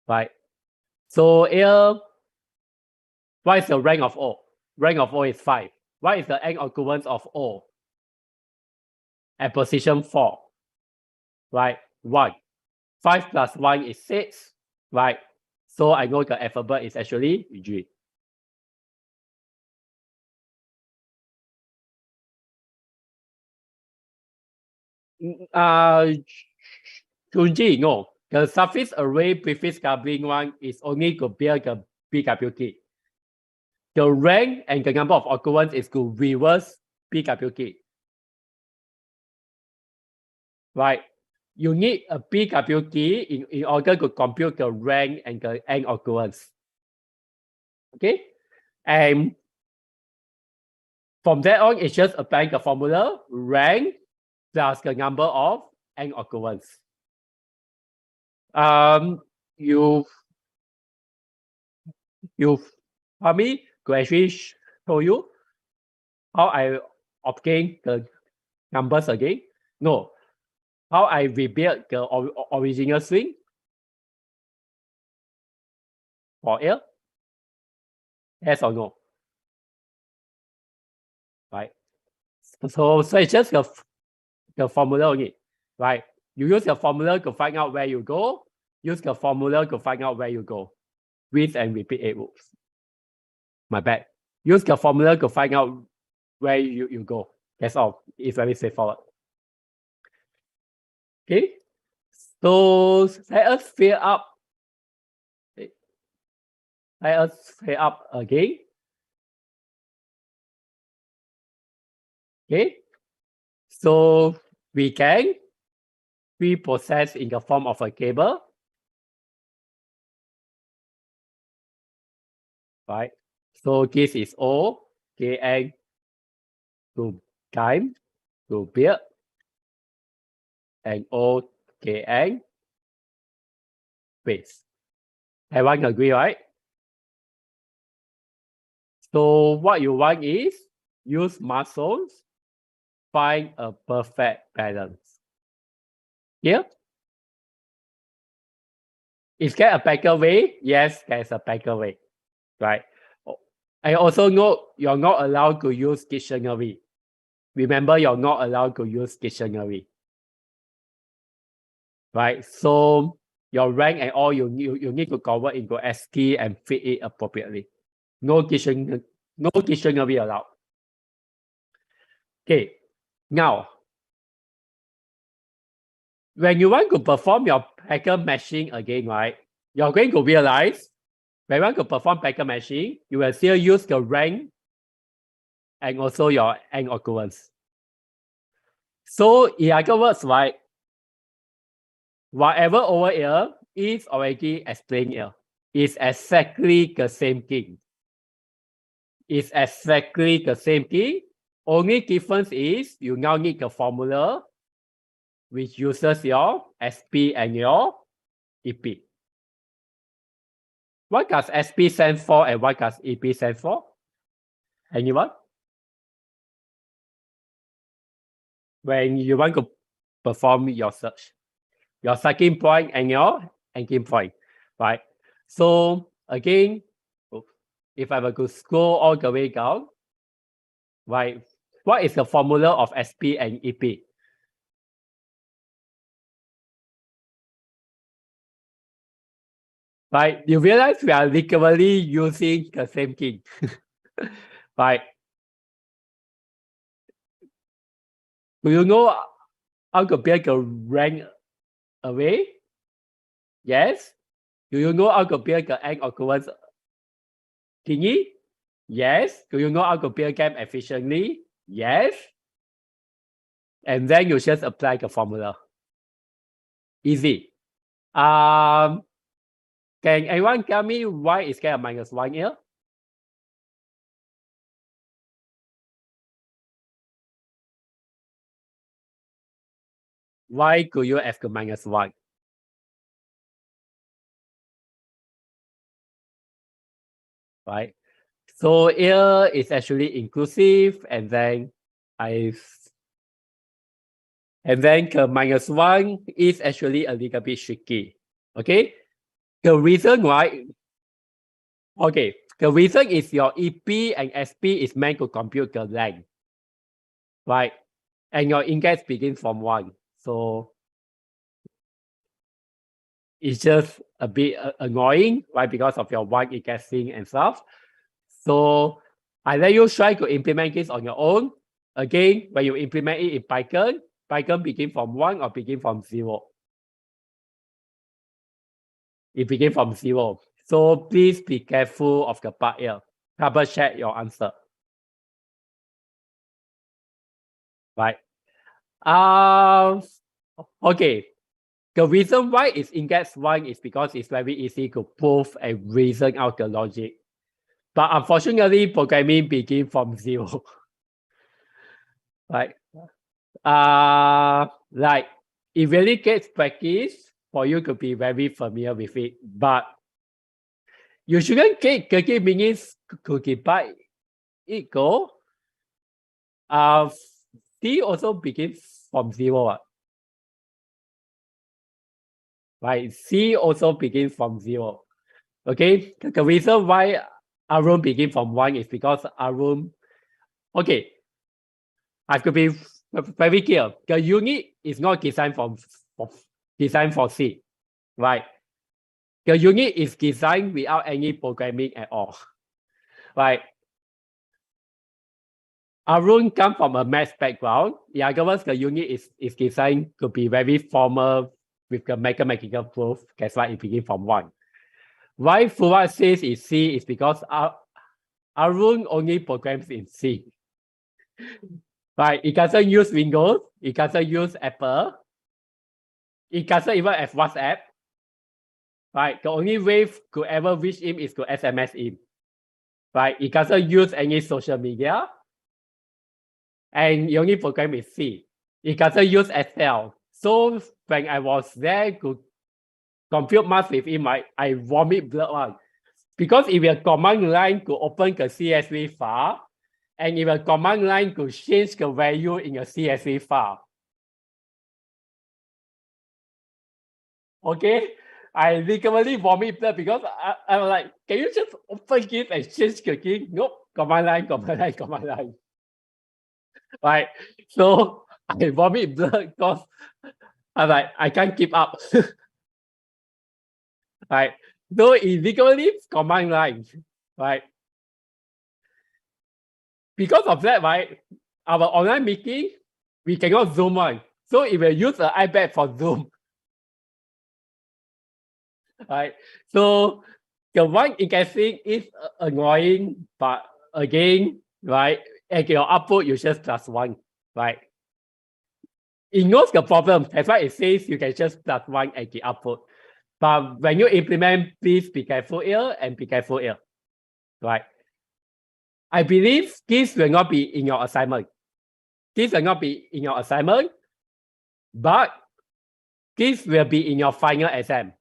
Right. So here, what is the rank of O? Rank of O is 5. What is the N occurrence of O? At position 4. Right? 1. 5 plus 1 is 6. Right? So I know the alphabet is actually G. Junji, no. The surface array prefix coupling one is only to bear the PWT. The rank and the number of occurrence is to reverse PWT. Right? You need a PWT in order to compute the rank and the N occurrence. Okay? And from that on, it's just applying the formula rank plus the number of N occurrence. You help me to actually show you how I obtain the numbers again. No, how I rebuild the original string for L. Yes or no? Right. So it's just the formula only, right? You use the formula to find out where you go. Use the formula to find out where you go. rinse and repeat 8 loops. My bad. Use the formula to find out where you go. That's all. It's very straightforward. Okay. So let us fill up. Let us fill up again. Okay. So we can pre-process in the form of a cable. Right. So this is O, Kn to Kime to beer, and O, Kn base. Everyone agree, right? So what you want is use muscles, find a perfect balance. Here? Is there a better way? Yes, there's a better way. Right. I also note you're not allowed to use dictionary. Remember, you're not allowed to use dictionary. Right. So your rank and all you need to convert into ST and fit it appropriately. No dictionary allowed. Okay. Now, when you want to perform your packet matching again, right? You're going to realize when you want to perform packet matching, you will still use the rank and also your end occurrence. So in other words, right? Whatever over here is already explained here. It's exactly the same thing. It's exactly the same thing. Only difference is you now need the formula which uses your SP and your EP. What does SP stand for and what does EP stand for? Anyone? When you want to perform your search, your starting point and your ending point, right? So again, if I were to scroll all the way down, right, what is the formula of SP and EP? Right, you realize we are literally using the same thing, right? Do you know how to build a rank array? Yes. Do you know how to build the end occurrence thingy? Yes. Do you know how to build them efficiently? Yes. And then you just apply the formula. Easy. Can anyone tell me why is there a -1 here? Why could you have the -1? Right. So here is actually inclusive, and then the -1 is actually a little bit tricky. Okay. The reason why. Okay. The reason is your EP and SP is meant to compute the length. Right. And your index begins from 1. So it's just a bit annoying, right? Because of your 1 indexing and stuff. So I let you try to implement this on your own. Again, when you implement it in Python, Python begin from 1 or begin from 0. It begin from 0. So please be careful of the part here. Double check your answer. Right. Okay. The reason why it's index 1 is because it's very easy to prove and reason out the logic. But unfortunately, programming begins from 0. Right. Like it really gets practice for you to be very familiar with it. But you shouldn't take 30 minutes to debug it go. C also begins from 0. Right. C also begins from 0. Okay. The reason why Arun begins from 1 is because Arun. Okay. I have to be very clear. The unit is not designed for C. Right. The unit is designed without any programming at all. Right? Arun comes from a math background. In other words, the unit is designed to be very formal with the mathematical proof. That's why it begins from 1. Why Fuad says it's C is because Arun only programs in C. Right? It doesn't use Windows. It doesn't use Apple. It doesn't even have WhatsApp. Right? The only way to ever reach him is to SMS him. Right? It doesn't use any social media. And the only program is C. It doesn't use Excel. So when I was there to compute math with him, I vomit blood one. Because if a command line to open the CSV file, and if a command line to change the value in a CSV file. Okay? I literally vomit blood because I'm like, can you just open this and change the key? Nope, command line, command line, command line. Right? So I vomit blood because I'm like, I can't keep up. Right? So it literally command line. Right? Because of that, right, our online meeting, we cannot Zoom one. So if we use an iPad for Zoom, right? So the one indexing is annoying, but again, right, at your output, you just +1, right? It knows the problem. That's why it says you can just +1 at the output. But when you implement, please be careful here and be careful here, right? I believe this will not be in your assignment. This will not be in your assignment, but this will be in your final exam.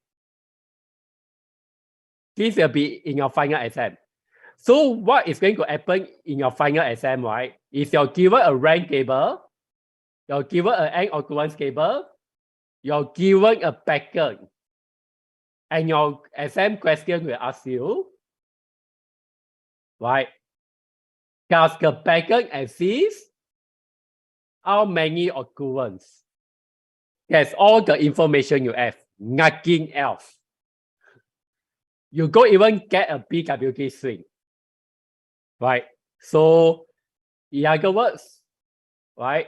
This will be in your final exam. So what is going to happen in your final exam, right? Is you're given a rank table, you're given an N occurrence table, you're given a pattern, and your exam question will ask you, right? Does the pattern exist? How many occurrences? That's all the information you have, nothing else. You don't even get a PWT string, right? So, in other words, right?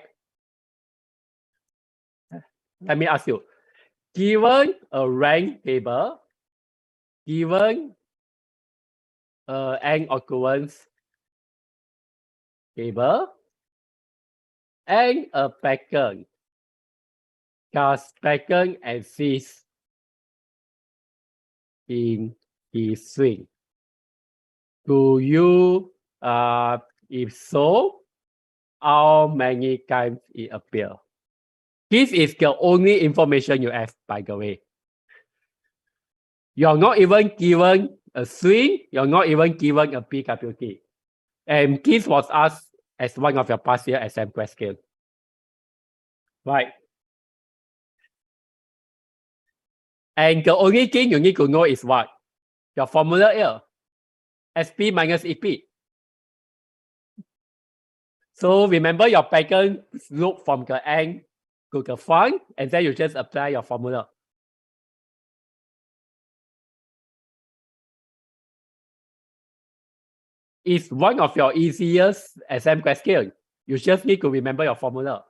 Let me ask you, given a rank table, given an occurrence table, and a pattern, does pattern exist in the string? Do you, if so, how many times it appears? This is the only information you have, by the way. You're not even given a string, you're not even given a PWT. And this was asked as one of your past year exam questions. Right. And the only thing you need to know is what? Your formula here. SP minus EP. So remember your pattern loop from the end to the front, and then you just apply your formula. It's one of your easiest exam questions. You just need to remember your formula.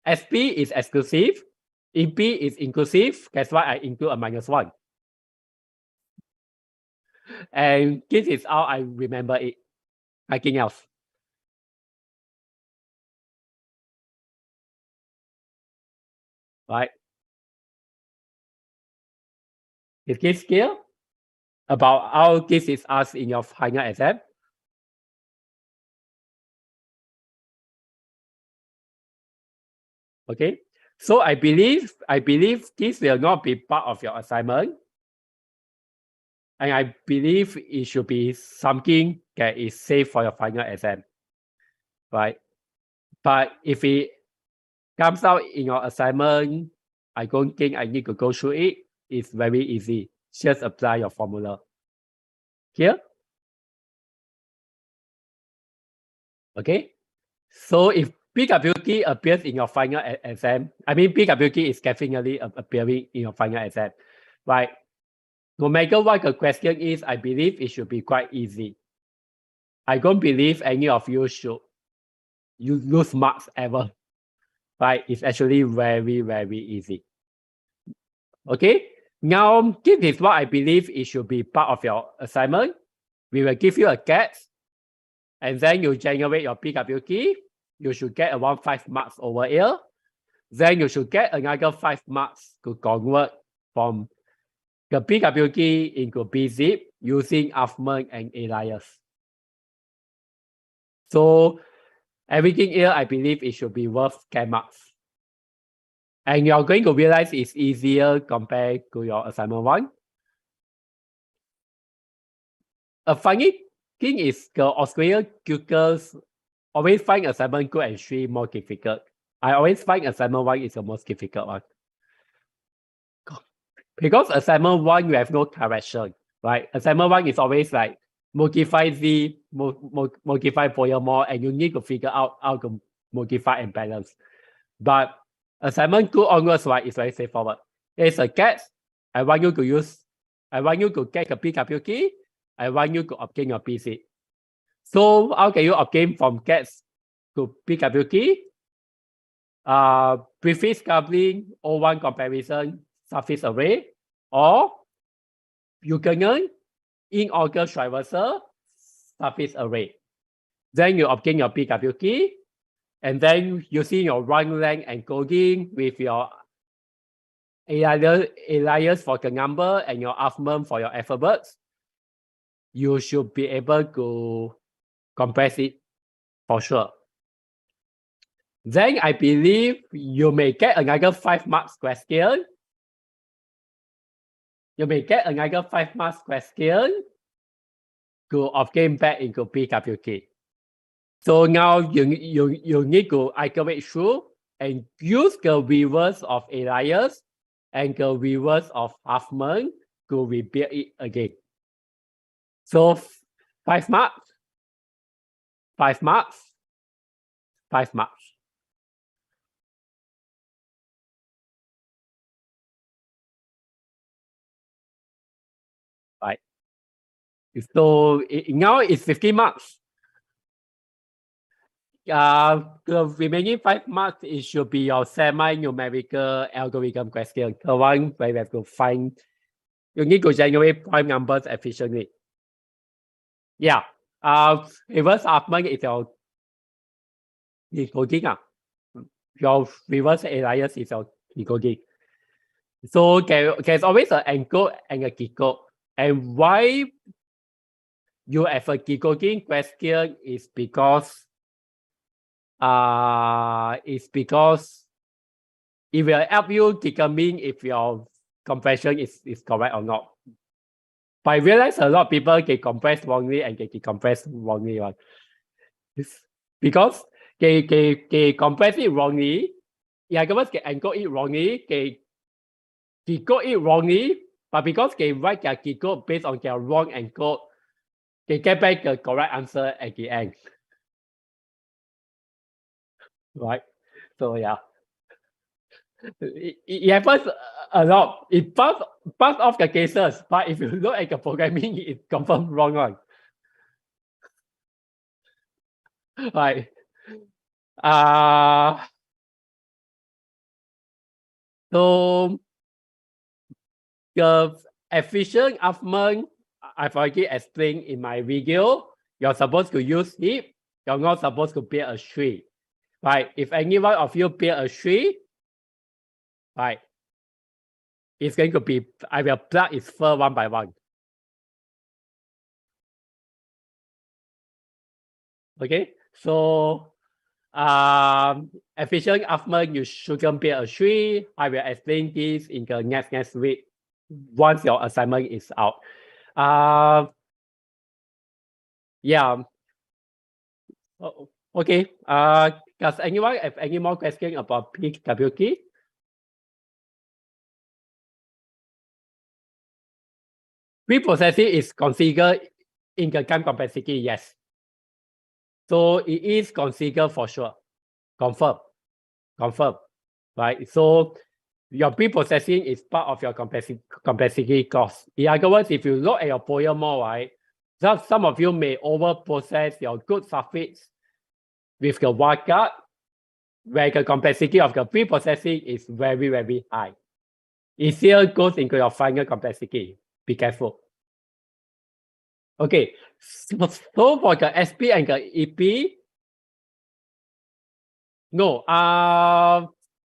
SP is exclusive, EP is inclusive, that's why I include a -1. And this is how I remember it. Nothing else. Right? Is this clear about how this is asked in your final exam? Okay, so I believe this will not be part of your assignment, and I believe it should be something that is safe for your final exam, right? But if it comes out in your assignment, I don't think I need to go through it. It's very easy. Just apply your formula. Here. Okay. So if PWT appears in your final exam, I mean PWT is definitely appearing in your final exam, right? no matter what the question is, I believe it should be quite easy. I don't believe any of you should lose marks ever. Right? It's actually very, very easy. Okay? Now, this is what I believe it should be part of your assignment. We will give you a guess, and then you generate your PWK. You should get around 5 marks over here. Then you should get another 5 marks to convert from the PWK into BZip using Huffman and Elias. So everything here, I believe it should be worth 10 marks. And you're going to realize it's easier compared to your assignment 1. A funny thing is the Australian tutors always find assignment 2 and 3 more difficult. I always find assignment 1 is the most difficult one. Because assignment 1, you have no correction, right? Assignment 1 is always like multiply Z, multiply more, and you need to figure out how to multiply and balance. But assignment 2 onwards, right, is very straightforward. It's a guess. I want you to get a PWK. I want you to obtain your BZip. So how can you obtain from gets to PWK? Prefix coupling, O1 comparison, suffix array, or Buchanan in-August traversal, suffix array. Then you obtain your PWK, and then using your run length encoding with your alias for the number and your Huffman for your alphabets, you should be able to compress it for sure. Then I believe you may get another 5 marks question. You may get another 5 marks question to obtain back into PWK. So now you need to iterate through and use the reverse of Elias and the reverse of Huffman to rebuild it again. So 5 marks, 5 marks, 5 marks. Right. So now it's 50 marks. The remaining 5 marks, it should be your semi-numerical algorithm question. The one where you have to find, you need to generate prime numbers efficiently. Yeah. Reverse Huffman is your decoding. Your reverse Elias is your decoding. So there's always an encode and a decode. And why you have a decoding question is because it will help you determine if your compression is correct or not. But I realize a lot of people get compressed wrongly and they decompress wrongly. Right? Because they compress it wrongly, yeah, governments can encode it wrongly, they decode it wrongly, but because they write their decode based on their wrong encode, they get back the correct answer at the end. Right? So yeah. It happens a lot. It part of the cases, but if you look at the programming, it's confirmed wrong one. Right. So the efficient Huffman, I've already explained in my video. You're supposed to use heap. You're not supposed to build a tree. Right? If any one of you build a tree, right, it's going to be, I will plug its fur one by one. Okay, so efficient Huffman, you shouldn't build a tree. I will explain this in the next week once your assignment is out. Yeah. Okay. Does anyone have any more questions about PWK? Preprocessing is considered in the time complexity, yes. So it is considered for sure. Confirm. Right? So your pre-processing is part of your complexity cost. In other words, if you look at your FOIA more, right, some of you may over-process your good suffix with the wildcard, where the complexity of the pre-processing is very, very high. It still goes into your final complexity. Be careful. Okay, so for the SP and the EP, no,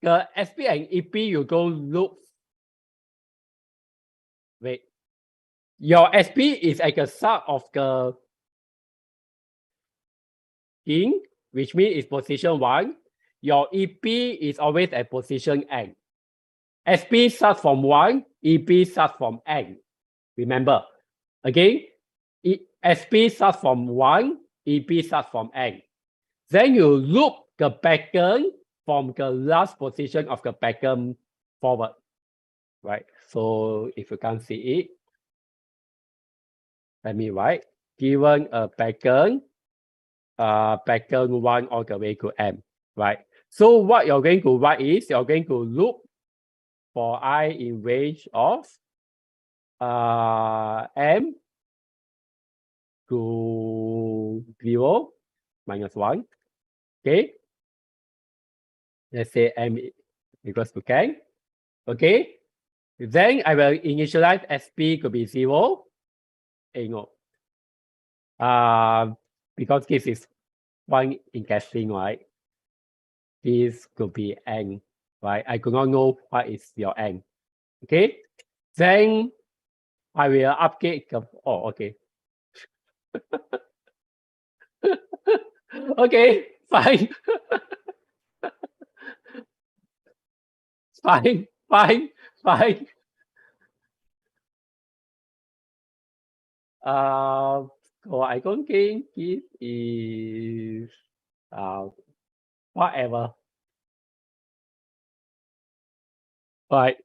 the SP and EP, you go look. Wait, your SP is like a sub of the king, which means it's position 1. Your EP is always at position N. SP starts from 1, EP starts from N. Remember, again, SP starts from 1, EP starts from N. Then you loop the pattern from the last position of the pattern forward, right? So if you can't see it, let me write, given a pattern 1 all the way to M, right? So what you're going to write is you're going to loop for I in range of M to 0 minus 1. Okay. Let's say M equals to 10. Okay. Then I will initialize SP to be 0. No. Because this is 1 in casting, right? This could be N, right? I do not know what is your N. Okay. Then I will update the, oh, okay. Okay, fine. Fine. So I don't think it is whatever. Right.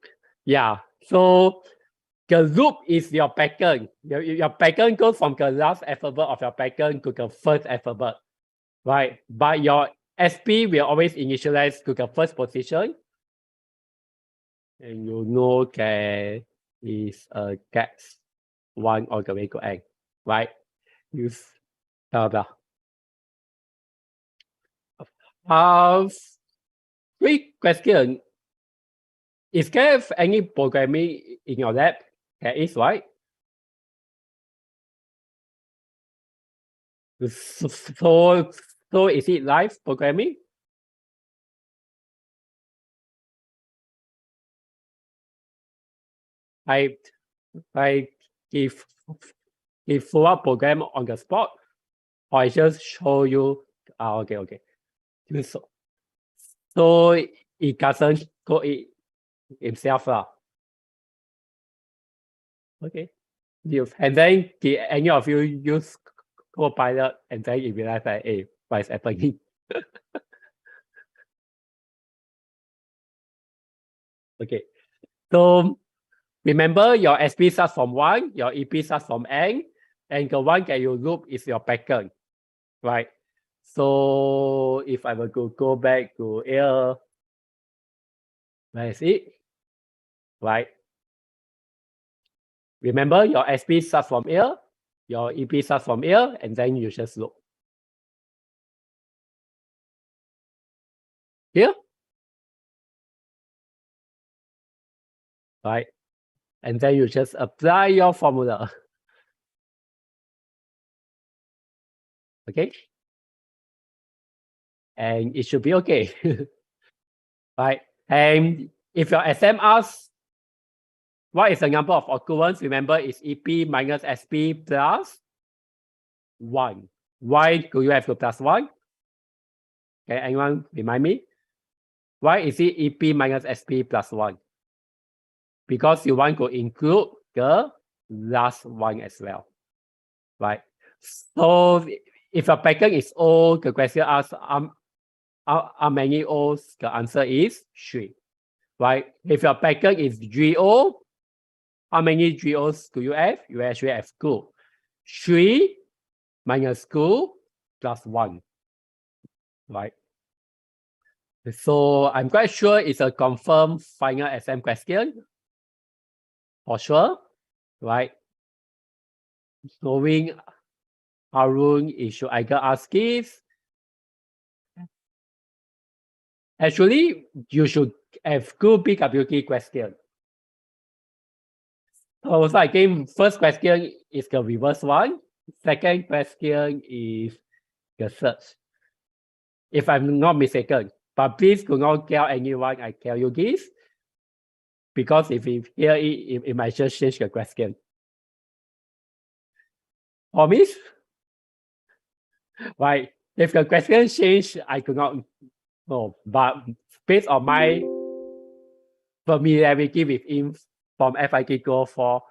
Yeah. So the loop is your pattern. Your pattern goes from the last alphabet of your pattern to the first alphabet. Right. But your SP will always initialize to the first position. And you know there is a gap 1 all the way to N. Right. Use blah. Quick question. Is there any programming in your lab? There is, right? So is it live programming? I give follow-up program on the spot, or I just show you. Okay. So it doesn't code it himself lah. Okay. And then did any of you use Copilot and then you realize that, hey, what is happening? Okay. So remember your SP starts from 1, your EP starts from N, and the one that you loop is your pattern, right? So if I were to go back to here, where is it? Right. Remember your SP starts from here, your EP starts from here, and then you just loop. Here? Right. And then you just apply your formula. Okay. And it should be okay. Right. And if your SM asks, what is the number of occurrence? Remember, it's EP minus SP plus 1. Why do you have to plus 1? Can anyone remind me? Why is it EP minus SP plus 1? Because you want to include the last one as well, right? So if your pattern is O, the question asks how many O's? The answer is 3, right? If your pattern is GO, how many GOs do you have? You actually have 2. 3 minus 2 plus 1, right? So I'm quite sure it's a confirmed final exam question. For sure, right? Knowing Harun, should I go ask this? Actually, you should have good PWT question. So I think first question is the reverse one. Second question is the search. If I'm not mistaken. But please do not tell anyone I tell you this. Because if you hear it might just change the question. Promise? Right. If the question change, I could not know. But based on my familiarity with him from FIT Go 4,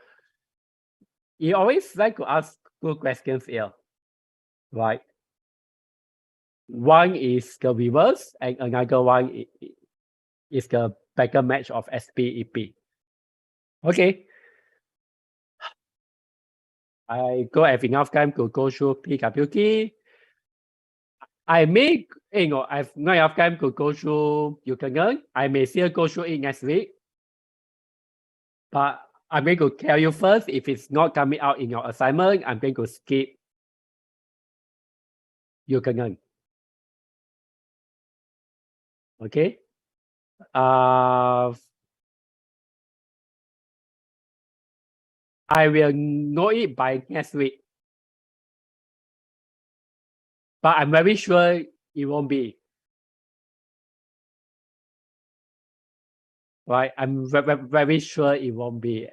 he always like to ask good questions here. Right. One is the reverse and another one is the better match of SP EP. Okay. I go have enough time to go through PWT. I may, I've not enough time to go through Yukongan. I may still go through it next week. But I'm going to tell you first, if it's not coming out in your assignment, I'm going to skip Yukongan. Okay? I will know it by next week. But I'm very sure it won't be. Right? I'm very sure it won't be.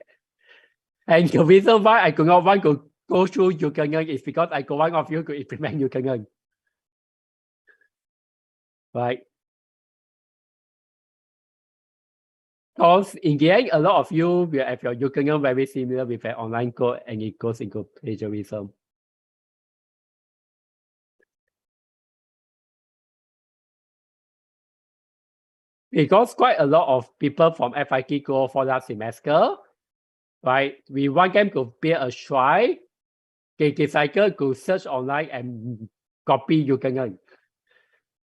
And the reason why I do not want to go through Yukongan is because I don't want of you to implement Yukongan. Right? Because in the end, a lot of you will have your Yukongan very similar with an online code and it goes into plagiarism. Because quite a lot of people from FIT go for last semester, right? We want them to be a try. They decided to search online and copy Yukongan.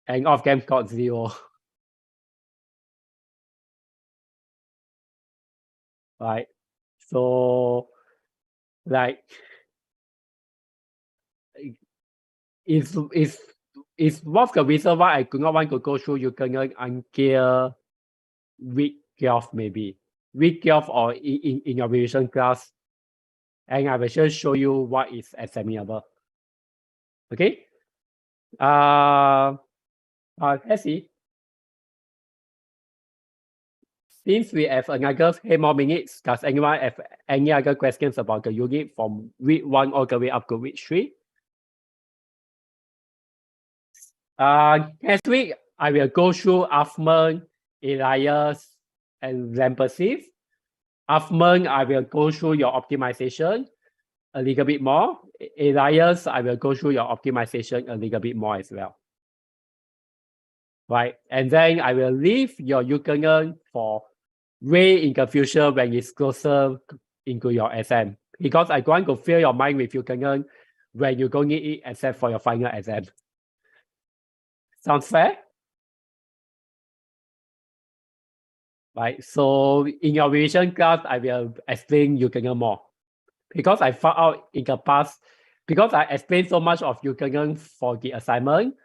And all of them got 0. Right? So, like, it's one of the reasons why I do not want to go through Yukongan until week 12 maybe. Week 12 or in your revision class. And I will just show you what is examinable. Okay? Let's see. Since we have another 10 more minutes, does anyone have any other questions about the unit from week 1 all the way up to week 3? Next week, I will go through Huffman, Elias, and Lampersive. Huffman, I will go through your optimization a little bit more. Elias, I will go through your optimization a little bit more as well. Right? And then I will leave your Yukongan for way in the future when it's closer into your exam. Because I want to fill your mind with Yukongan when you don't need it except for your final exam. Sounds fair? Right. So in your revision class, I will explain Yukongan more. Because I found out in the past, because I explained so much of Yukongan for the assignment,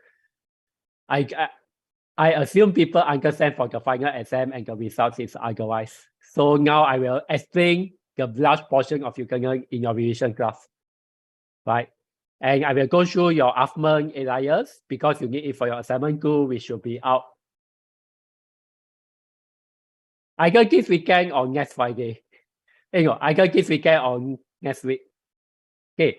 I assume people understand for the final exam and the results is otherwise. So now I will explain the large portion of Yukongan in your revision class. Right. And I will go through your Huffman Elias because you need it for your assignment too, which should be out either this weekend or next Friday. Either this weekend or next week. Okay.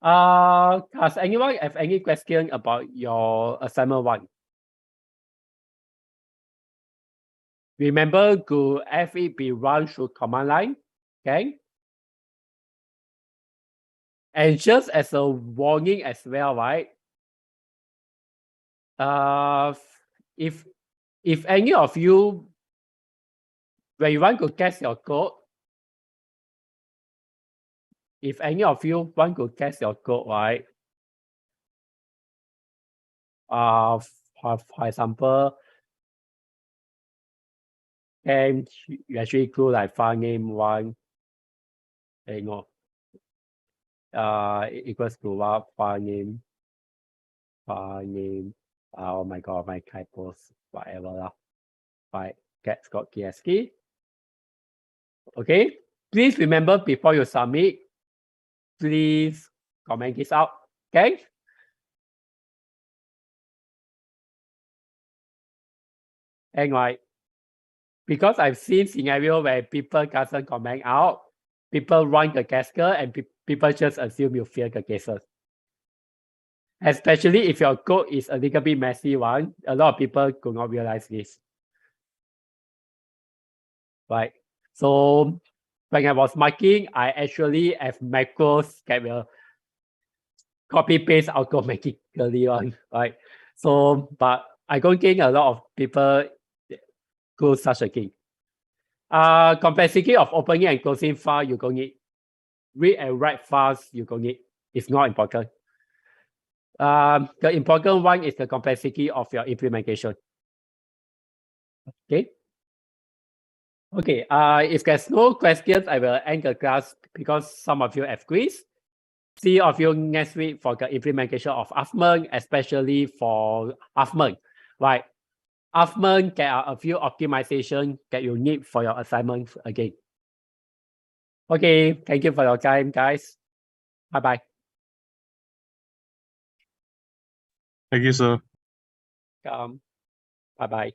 Does anyone have any question about your assignment 1? Remember to have it be run through command line. Okay. And just as a warning as well, right? If any of you, when you want to test your code, if any of you want to test your code, right? For example, and you actually include like file name one, equals to what file name, oh my god, my typos, whatever lah. Right, get Scott KSK. Okay, please remember before you submit, please comment this out. Okay. And right, because I've seen scenario where people doesn't comment out, people run the cascade and people just assume you fail the cases. Especially if your code is a little bit messy one, a lot of people could not realize this. Right. So when I was marking, I actually have macros that will copy paste automatically on, right? So, but I don't think a lot of people do such a thing. Complexity of opening and closing file, you don't need. Read and write files, you don't need. It's not important. The important one is the complexity of your implementation. Okay. Okay. If there's no questions, I will end the class because some of you have quiz. See you of you next week for the implementation of Huffman, especially for Huffman, right? Huffman, there are a few optimization that you need for your assignments again. Okay, thank you for your time, guys. Bye-bye. Thank you, sir. Bye-bye.